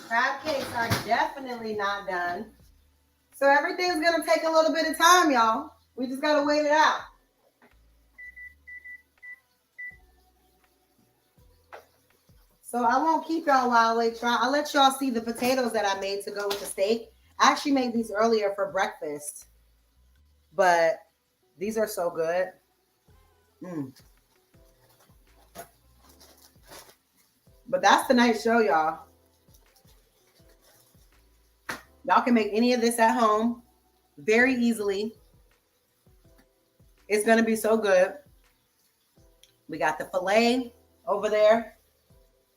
Crab cakes are definitely not done. So everything's going to take a little bit of time, y'all. We just got to wait it out. So I won't keep y'all while I try. I'll let y'all see the potatoes that I made to go with the steak. I actually made these earlier for breakfast, but these are so good. But that's tonight's show, y'all. Y'all can make any of this at home very easily. It's going to be so good. We got the filet over there.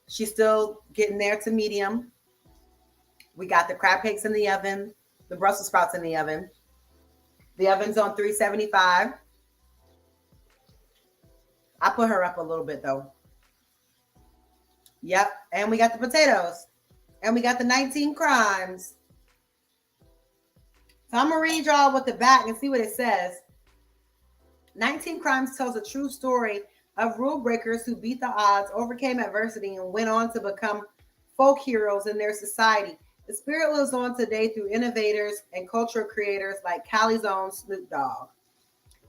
She's still getting there to medium. We got the crab cakes in the oven, the Brussels sprouts in the oven. The oven's on 375. I put her up a little bit though. Yep. And we got the potatoes. And we got the 19 crimes. So I'm going to read y'all what the back and see what it says. 19 Crimes tells a true story of rule breakers who beat the odds, overcame adversity, and went on to become folk heroes in their society. The spirit lives on today through innovators and cultural creators like Cali's own Snoop Dogg.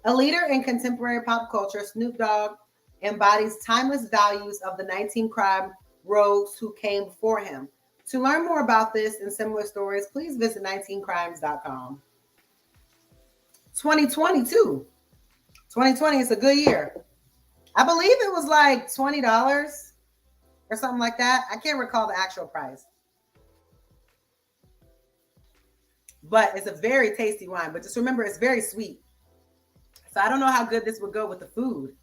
A leader in contemporary pop culture, Snoop Dogg embodies timeless values of the 19 crime rogues who came before him. To learn more about this and similar stories, please visit 19crimes.com. 2022. 2020 is a good year. I believe it was like $20 or something like that. I can't recall the actual price. But it's a very tasty wine. But just remember, it's very sweet. So I don't know how good this would go with the food,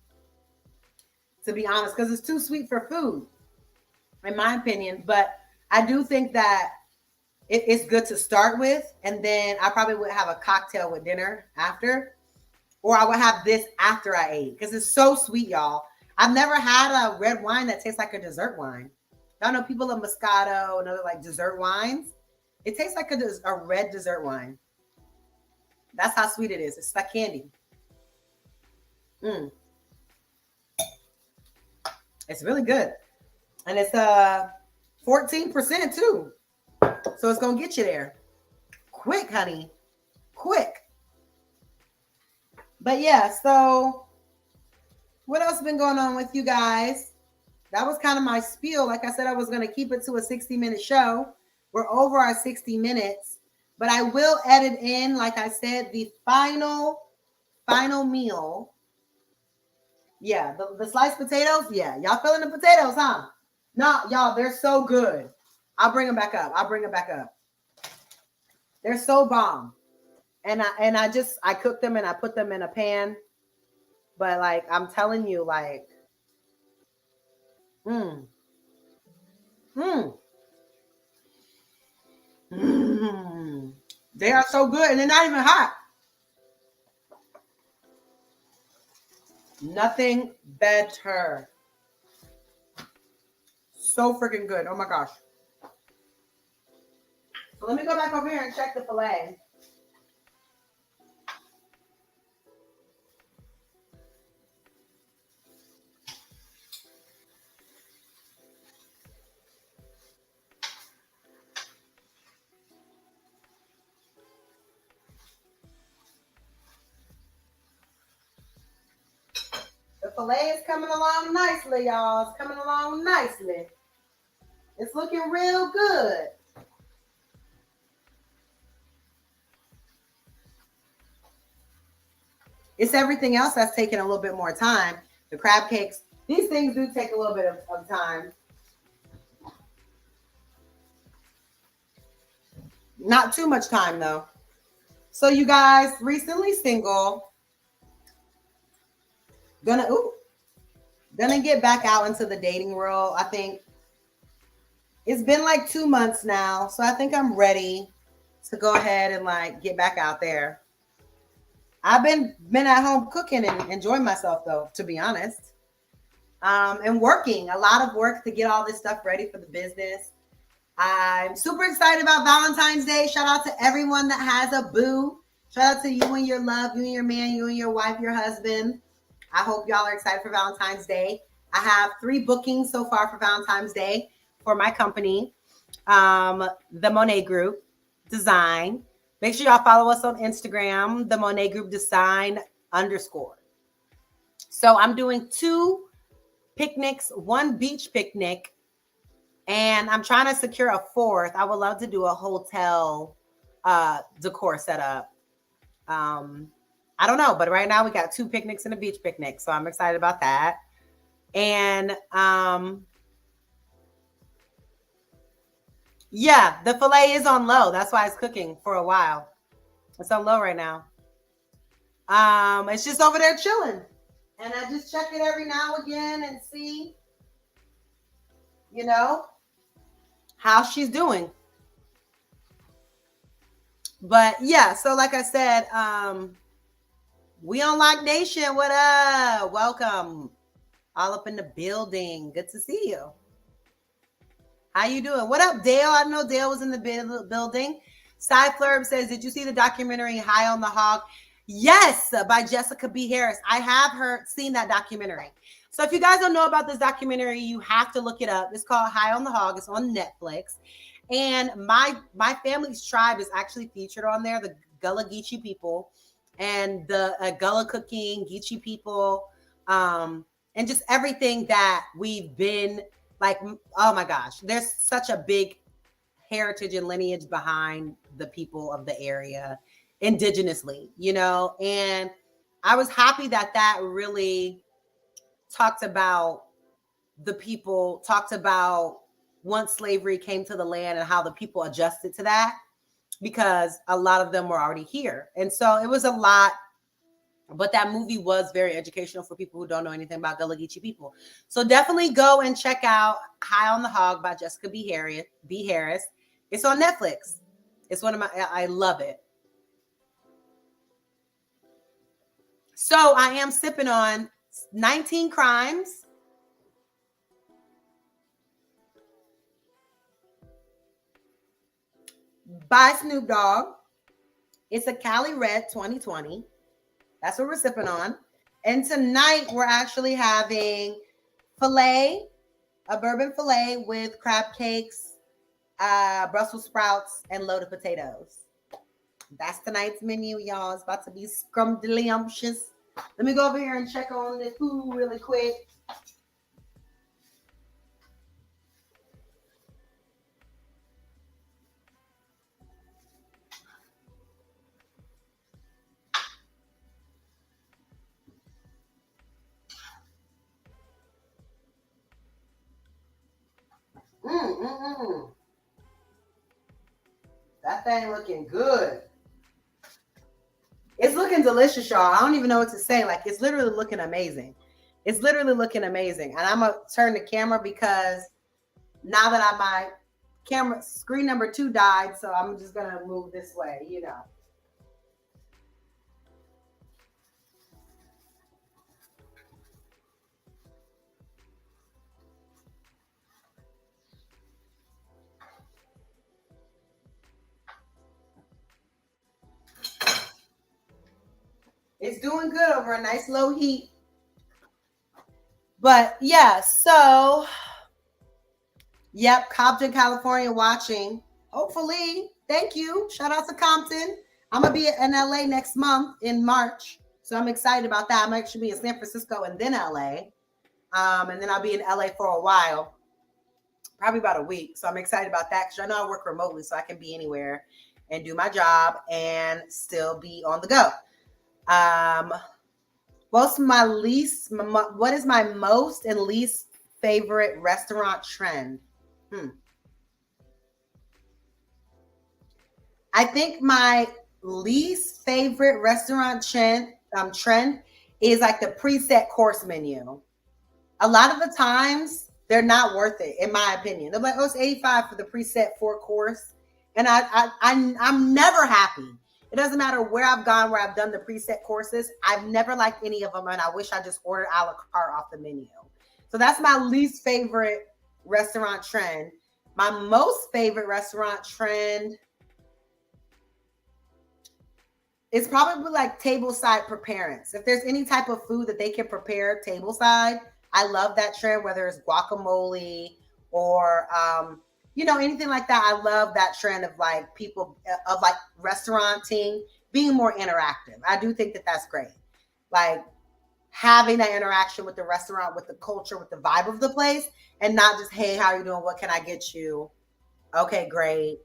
to be honest, because it's too sweet for food, in my opinion. But I do think that it's good to start with. And then I probably would have a cocktail with dinner after. Or I would have this after I ate because it's so sweet, y'all. I've never had a red wine that tastes like a dessert wine. Y'all know people love Moscato and other like dessert wines. It tastes like a red dessert wine. That's how sweet it is. It's like candy. It's really good. And it's 14% too. So it's going to get you there. Quick, honey. Quick. But yeah, so what else has been going on with you guys? That was kind of my spiel. Like I said, I was going to keep it to a 60-minute show. We're over our 60 minutes. But I will edit in, like I said, the final meal. Yeah, the sliced potatoes. Yeah, y'all feeling the potatoes, huh? No, y'all, they're so good. I'll bring them back up. They're so bomb. And I cooked them and I put them in a pan. But like I'm telling you, like, they are so good and they're not even hot. Nothing better. So freaking good. Oh my gosh. So let me go back over here and check the filet. The filet is coming along nicely, y'all. It's coming along nicely. It's looking real good. It's everything else that's taking a little bit more time. The crab cakes, these things do take a little bit of time. Not too much time though. So you guys, recently single, gonna get back out into the dating world. I think it's been like 2 months now, so I think I'm ready to go ahead and like get back out there. I've been at home cooking and enjoying myself though, to be honest. And working a lot of work to get all this stuff ready for the business. I'm super excited about Valentine's Day. Shout out to everyone that has a boo. Shout out to you and your love, you and your man, you and your wife, your husband. I hope y'all are excited for Valentine's Day. I have 3 bookings so far for Valentine's Day for my company, the Monet Group Design. Make sure y'all follow us on Instagram, the Monet Group Design _. So I'm doing 2 picnics, 1 beach picnic, and I'm trying to secure a 4th. I would love to do a hotel decor setup. I don't know, but right now we got 2 picnics and a beach picnic, so I'm excited about that. And Yeah, the filet is on low. That's why it's cooking for a while. It's on low right now. It's just over there chilling. And I just check it every now and again and see, you know, how she's doing. But yeah, so like I said, we on Lock Nation. What up? Welcome. All up in the building. Good to see you. How you doing? What up, Dale? I know Dale was in the building. Cy Flurb says, did you see the documentary High on the Hog? Yes, by Jessica B. Harris. I have seen that documentary. So if you guys don't know about this documentary, you have to look it up. It's called High on the Hog. It's on Netflix. And my family's tribe is actually featured on there, the Gullah Geechee people and the Gullah cooking, Geechee people, and just everything that we've been like, oh my gosh, there's such a big heritage and lineage behind the people of the area indigenously, you know? And I was happy that really talked about the people, talked about once slavery came to the land and how the people adjusted to that, because a lot of them were already here. And so it was a lot, but that movie was very educational for people who don't know anything about Gullah Geechee people. So definitely go and check out High on the Hog by Jessica B. Harris. It's on Netflix. It's I love it. So I am sipping on 19 Crimes. By Snoop Dogg. It's a Cali Red 2020. That's what we're sipping on. And tonight we're actually having filet, a bourbon filet with crab cakes, Brussels sprouts, and loaded potatoes. That's tonight's menu, y'all. It's about to be scrumdiddlyumptious. Let me go over here and check on the food really quick. That thing looking good. It's looking delicious, y'all. I don't even know what to say. Like, it's literally looking amazing. It's literally looking amazing. And I'm going to turn the camera because now that my camera screen number 2 died, so I'm just going to move this way, you know. It's doing good over a nice low heat. But yeah, so yep, Compton, California watching. Hopefully. Thank you. Shout out to Compton. I'm going to be in LA next month in March. So I'm excited about that. I'm actually be in San Francisco and then LA. And then I'll be in LA for a while, probably about a week. So I'm excited about that because I know I work remotely, so I can be anywhere and do my job and still be on the go. What is my most and least favorite restaurant trend? I think my least favorite restaurant trend is like the preset course menu. A lot of the times they're not worth it, in my opinion. They're like, oh, it's $85 for the preset 4-course. And I'm never happy. It doesn't matter where I've gone, where I've done the preset courses. I've never liked any of them, and I wish I just ordered a la carte off the menu. So that's my least favorite restaurant trend. My most favorite restaurant trend is probably like tableside preparance. If there's any type of food that they can prepare tableside, I love that trend, whether it's guacamole or anything like that. I love that trend of like people of like restauranting being more interactive. I do think that that's great. Like having that interaction with the restaurant, with the culture, with the vibe of the place, and not just, hey, how are you doing? What can I get you? Okay, great.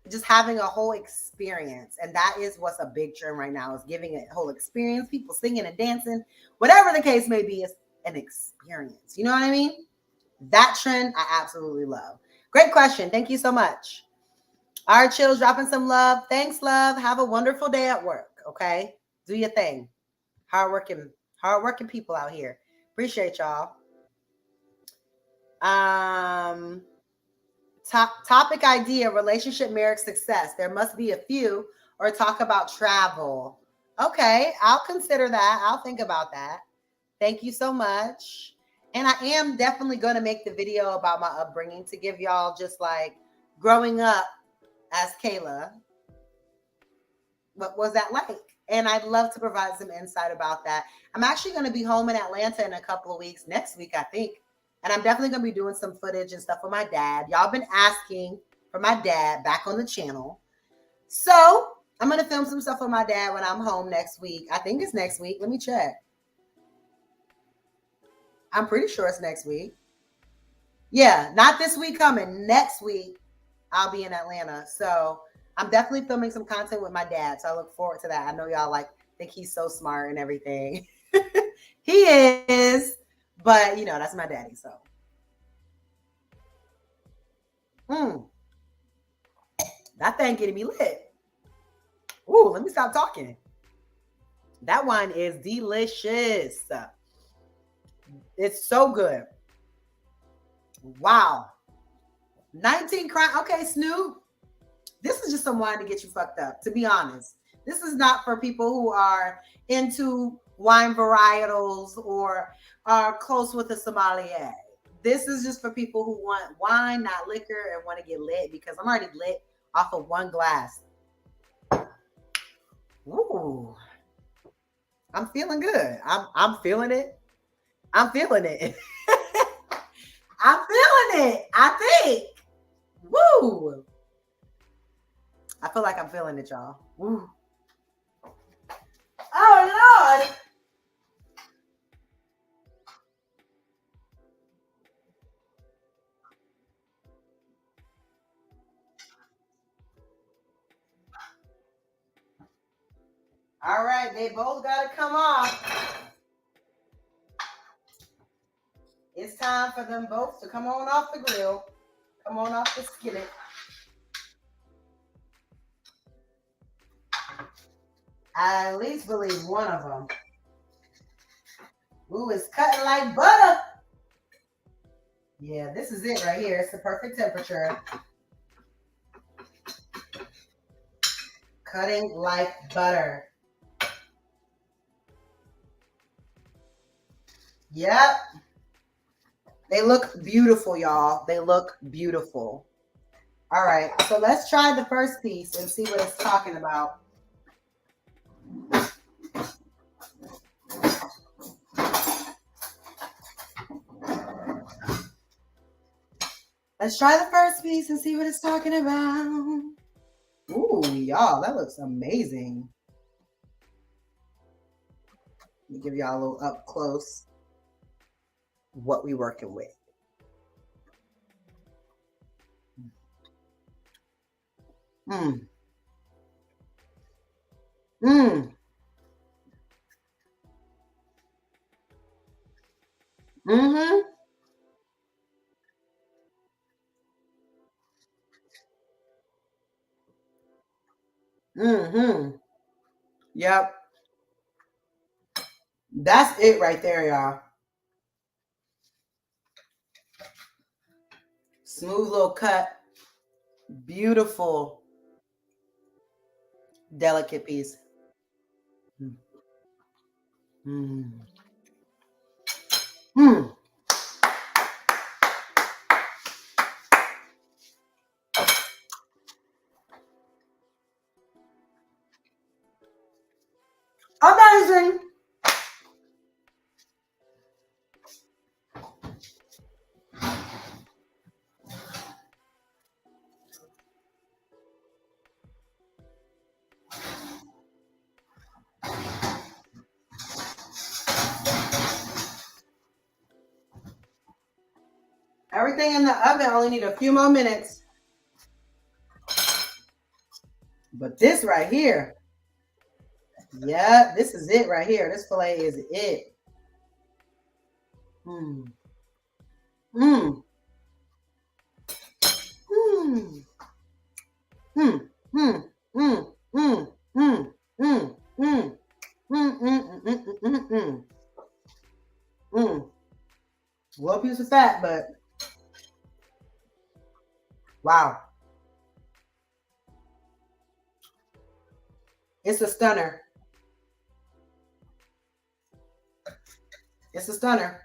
Just having a whole experience. And that is what's a big trend right now, is giving a whole experience, people singing and dancing, whatever the case may be, is an experience. You know what I mean? That trend I absolutely love. Great question. Thank you so much. All right, chills, dropping some love. Thanks, love. Have a wonderful day at work. Okay, do your thing. Hardworking people out here. Appreciate y'all. Topic idea: relationship, marriage, success. There must be a few, or talk about travel. Okay, I'll consider that. I'll think about that. Thank you so much. And I am definitely going to make the video about my upbringing to give y'all just like growing up as Kayla. What was that like? And I'd love to provide some insight about that. I'm actually going to be home in Atlanta in a couple of weeks, next week, I think. And I'm definitely going to be doing some footage and stuff with my dad. Y'all been asking for my dad back on the channel. So I'm going to film some stuff with my dad when I'm home next week. I think it's next week. Let me check. I'm pretty sure it's next week. Yeah, not this week coming. Next week, I'll be in Atlanta. So I'm definitely filming some content with my dad. So I look forward to that. I know y'all think he's so smart and everything. He is, but you know, that's my daddy. So that thing getting me lit. Ooh, let me stop talking. That wine is delicious. It's so good. Wow. 19 crime. Okay, Snoop. This is just some wine to get you fucked up, to be honest. This is not for people who are into wine varietals or are close with a sommelier. This is just for people who want wine, not liquor, and want to get lit, because I'm already lit off of one glass. Ooh. I'm feeling good. I'm feeling it. I'm feeling it. I'm feeling it. I think. Woo. I feel like I'm feeling it, y'all. Woo. Oh, Lord. All right, they both got to come off. It's time for them both to come on off the grill. Come on off the skillet. I at least believe one of them. Ooh, it's cutting like butter. Yeah, this is it right here. It's the perfect temperature. Cutting like butter. Yep. They look beautiful, y'all. They look beautiful. All right, so let's try the first piece and see what it's talking about. Let's try the first piece and see what it's talking about. Ooh, y'all, that looks amazing. Let me give y'all a little up close what we working with. Mm. Mm. Mm-hmm. Mm-hmm. Yep. That's it right there, y'all. Smooth little cut. Beautiful. Delicate piece. Mm. Mm. Mm. Amazing. Everything in the oven only need a few more minutes. But this right here, yeah, this is it right here. This filet is it. Mm. Mm. Low piece of fat, but wow. It's a stunner. It's a stunner.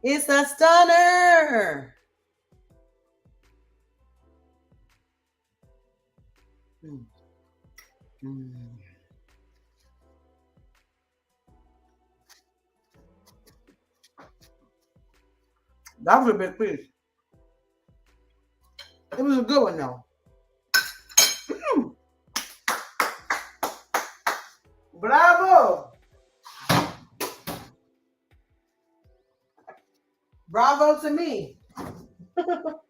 It's a stunner. That was a big piece. It was a good one though. Bravo! Bravo to me. Because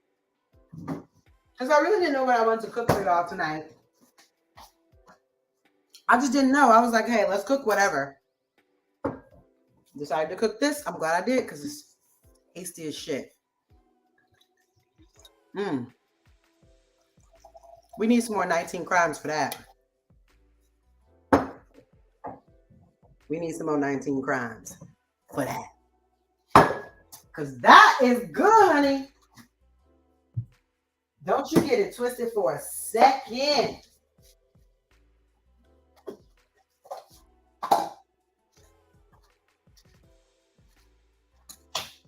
I really didn't know what I wanted to cook for it all tonight. I just didn't know. I was like, hey, let's cook whatever. Decided to cook this. I'm glad I did because it's tasty as shit. We need some more 19 crimes for that. We need some more 19 crimes for that. Because that is good, honey. Don't you get it twisted for a second.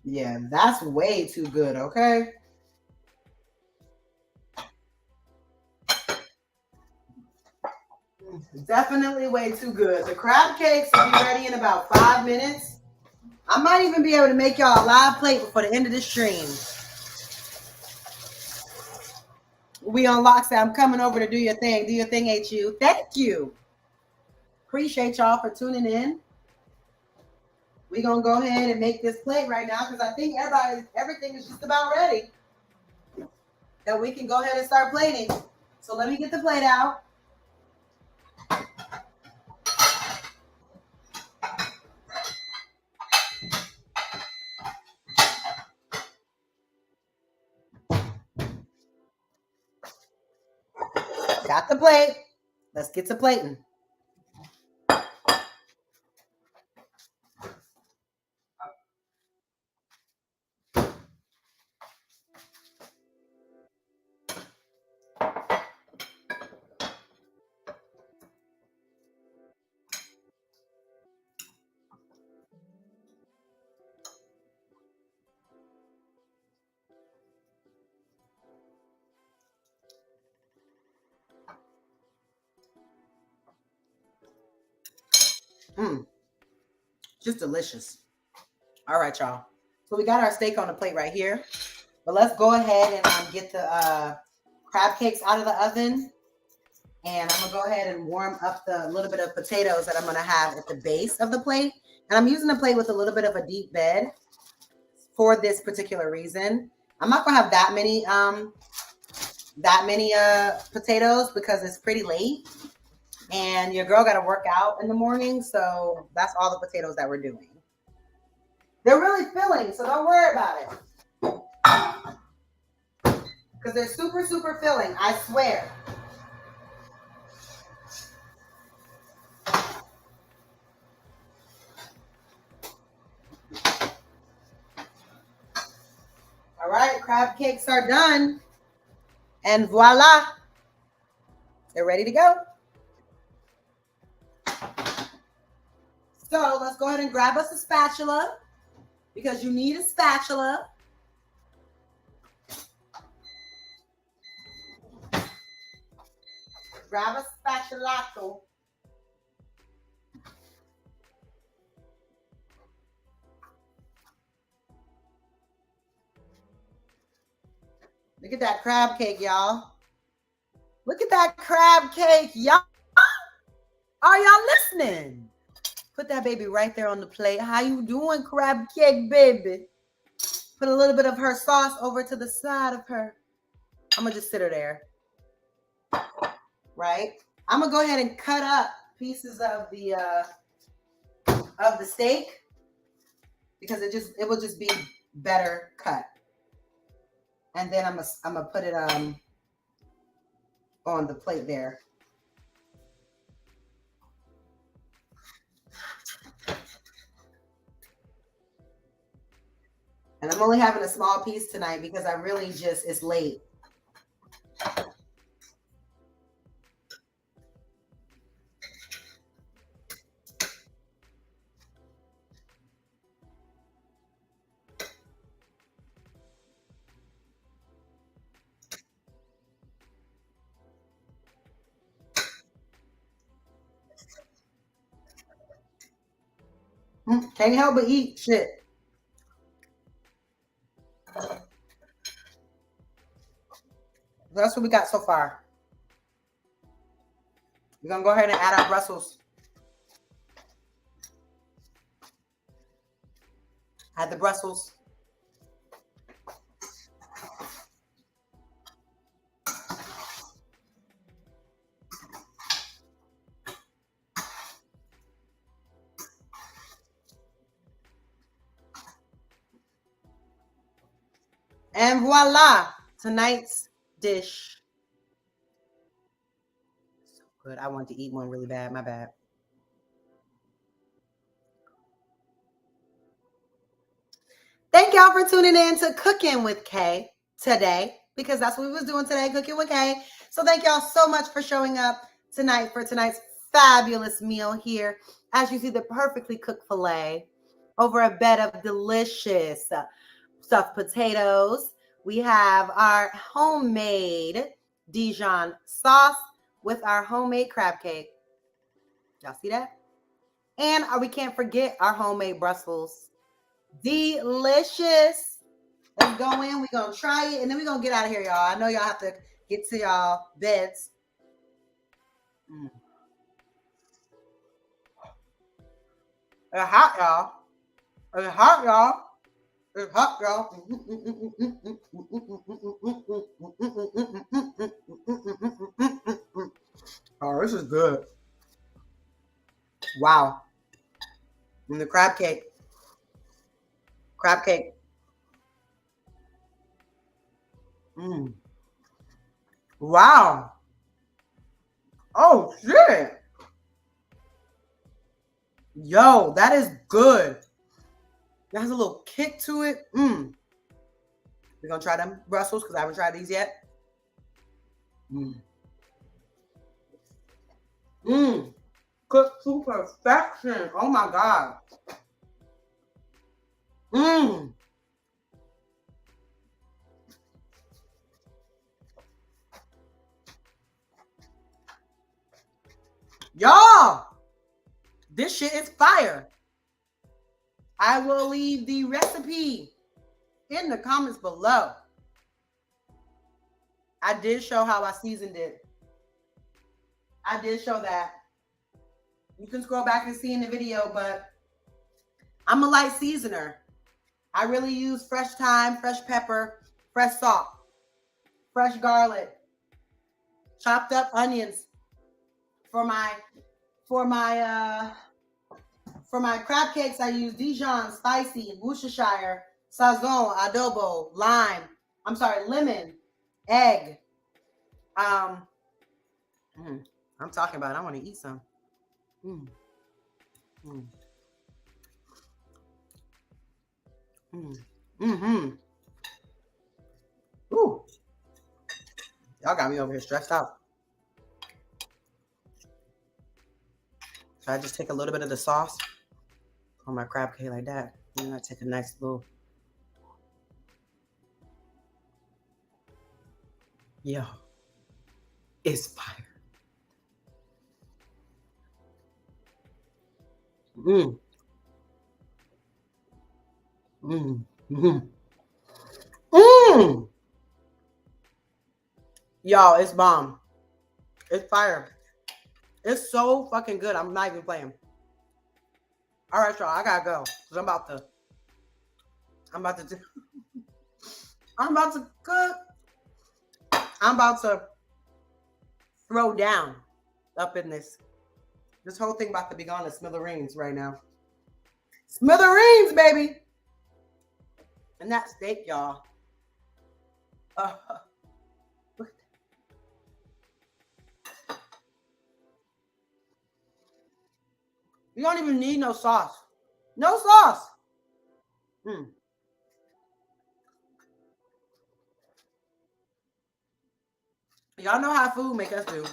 Yeah, that's way too good, okay? Definitely way too good. The crab cakes will be ready in about 5 minutes. I might even be able to make y'all a live plate before the end of the stream. We on lockdown. I'm coming over to do your thing. Do your thing, HU. Thank you. Appreciate y'all for tuning in. We're going to go ahead and make this plate right now because I think everything is just about ready. That we can go ahead and start plating. So let me get the plate out. Got the plate. Let's get to plating. Just delicious. All right, y'all. So we got our steak on the plate right here. But let's go ahead and get the crab cakes out of the oven. And I'm going to go ahead and warm up the little bit of potatoes that I'm going to have at the base of the plate. And I'm using a plate with a little bit of a deep bed for this particular reason. I'm not going to have that many potatoes because it's pretty late. And your girl got to work out in the morning. So that's all the potatoes that we're doing. They're really filling, so don't worry about it. Because they're super, super filling, I swear. All right, crab cakes are done. And voila. They're ready to go. So let's go ahead and grab us a spatula because you need a spatula. Grab a spatulato. Look at that crab cake, y'all. Look at that crab cake, y'all. Are y'all listening? Put that baby right there on the plate. How you doing, crab cake, baby? Put a little bit of her sauce over to the side of her. I'm going to just sit her there. Right? I'm going to go ahead and cut up pieces of the steak because it will just be better cut. And then I'm gonna put it on the plate there. And I'm only having a small piece tonight because I really just, it's late. Can't help but eat shit. That's what we got so far. We're gonna go ahead and add our Brussels. Add the Brussels. And voila, tonight's dish. So good. I want to eat one really bad. My bad. Thank y'all for tuning in to Cooking with Kay today, because that's what we was doing today, Cooking with Kay. So thank y'all so much for showing up tonight for tonight's fabulous meal here. As you see, the perfectly cooked filet over a bed of delicious stuffed potatoes. We have our homemade Dijon sauce with our homemade crab cake. Y'all see that? And we can't forget our homemade Brussels. Delicious. Let's go in. We're going to try it, and then we're going to get out of here, y'all. I know y'all have to get to y'all beds. It's hot, y'all. It's hot, y'all. It's hot, y'all. Oh, this is good. Wow. And the crab cake. Crab cake. Wow. Oh, shit. Yo, that is good. That has a little kick to it. We're going to try them Brussels because I haven't tried these yet. Cooked to perfection. Oh, my God. Y'all, this shit is fire. I will leave the recipe in the comments below. I did show how I seasoned it. I did show that. You can scroll back and see in the video, but I'm a light seasoner. I really use fresh thyme, fresh pepper, fresh salt, fresh garlic, chopped up onions for my crab cakes. I use Dijon, spicy, Worcestershire, sazon, adobo, lemon, egg. I'm talking about it. I want to eat some. Ooh. Y'all got me over here stressed out. So I just take a little bit of the sauce on my crab cake like that. And then I take a nice little. Yo, it's fire. Y'all, it's bomb. It's fire. It's so fucking good. I'm not even playing. All right, y'all. I gotta go because I'm about to cook. I'm about to throw down up in this. This whole thing about to be gone to smithereens right now. Smithereens, baby. And that steak, y'all. Uh, you don't even need no sauce. No sauce. Mm. Y'all know how food make us do.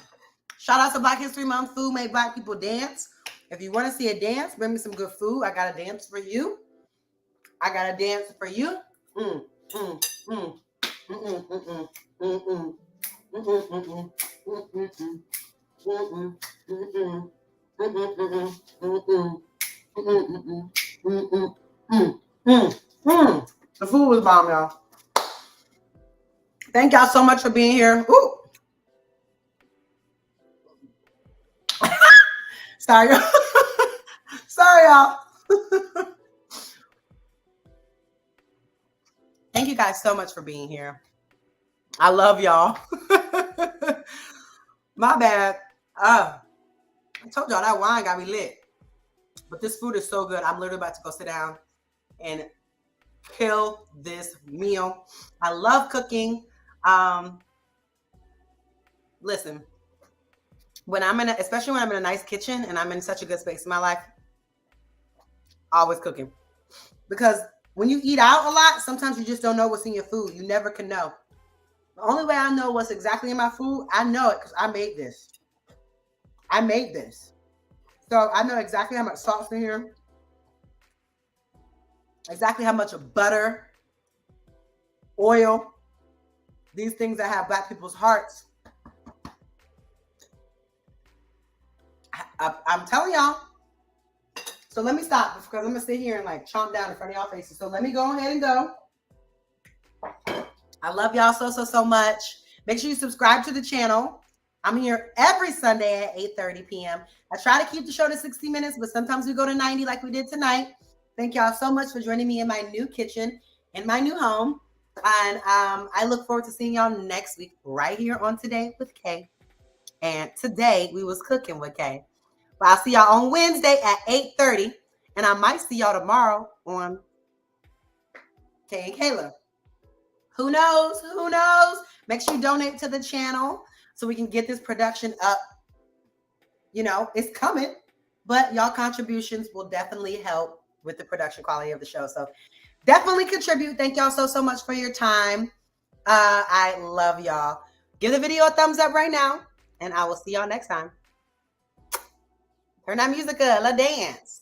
Shout out to Black History Month. Food made Black people dance. If you want to see a dance, bring me some good food. I got a dance for you. I got a dance for you. Mm, mm, mm, mm, mm, mm, mm, mm, mm, mm. The food was bomb, y'all. Thank y'all so much for being here. Ooh. Sorry, y'all. Sorry, y'all. Thank you guys so much for being here. I love y'all. My bad. I told y'all that wine got me lit. But this food is so good. I'm literally about to go sit down and kill this meal. I love cooking. Listen, especially when I'm in a nice kitchen and I'm in such a good space in my life, always cooking. Because when you eat out a lot, sometimes you just don't know what's in your food. You never can know. The only way I know what's exactly in my food, I know it because I made this. So I know exactly how much salt's in here, exactly how much of butter, oil, these things that have Black people's hearts. I'm telling y'all. So let me stop because I'm going to sit here and like chomp down in front of y'all faces. So let me go ahead and go. I love y'all so much. Make sure you subscribe to the channel. I'm here every Sunday at 8:30 p.m. I try to keep the show to 60 minutes, but sometimes we go to 90 like we did tonight. Thank y'all so much for joining me in my new kitchen, in my new home. And I look forward to seeing y'all next week right here on Today with Kay. And today we was cooking with Kay. But I'll see y'all on Wednesday at 8:30. And I might see y'all tomorrow on Kay and Kayla. Who knows? Who knows? Make sure you donate to the channel so we can get this production up. You know, it's coming, but y'all contributions will definitely help with the production quality of the show. So definitely contribute. Thank y'all so much for your time. I love y'all. Give the video a thumbs up right now, and I will see y'all next time. Turn that music up. Let's dance.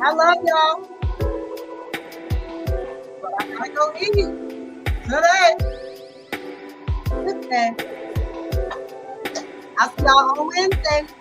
I love y'all. But I gotta go eat. So that. I'll see y'all on Wednesday.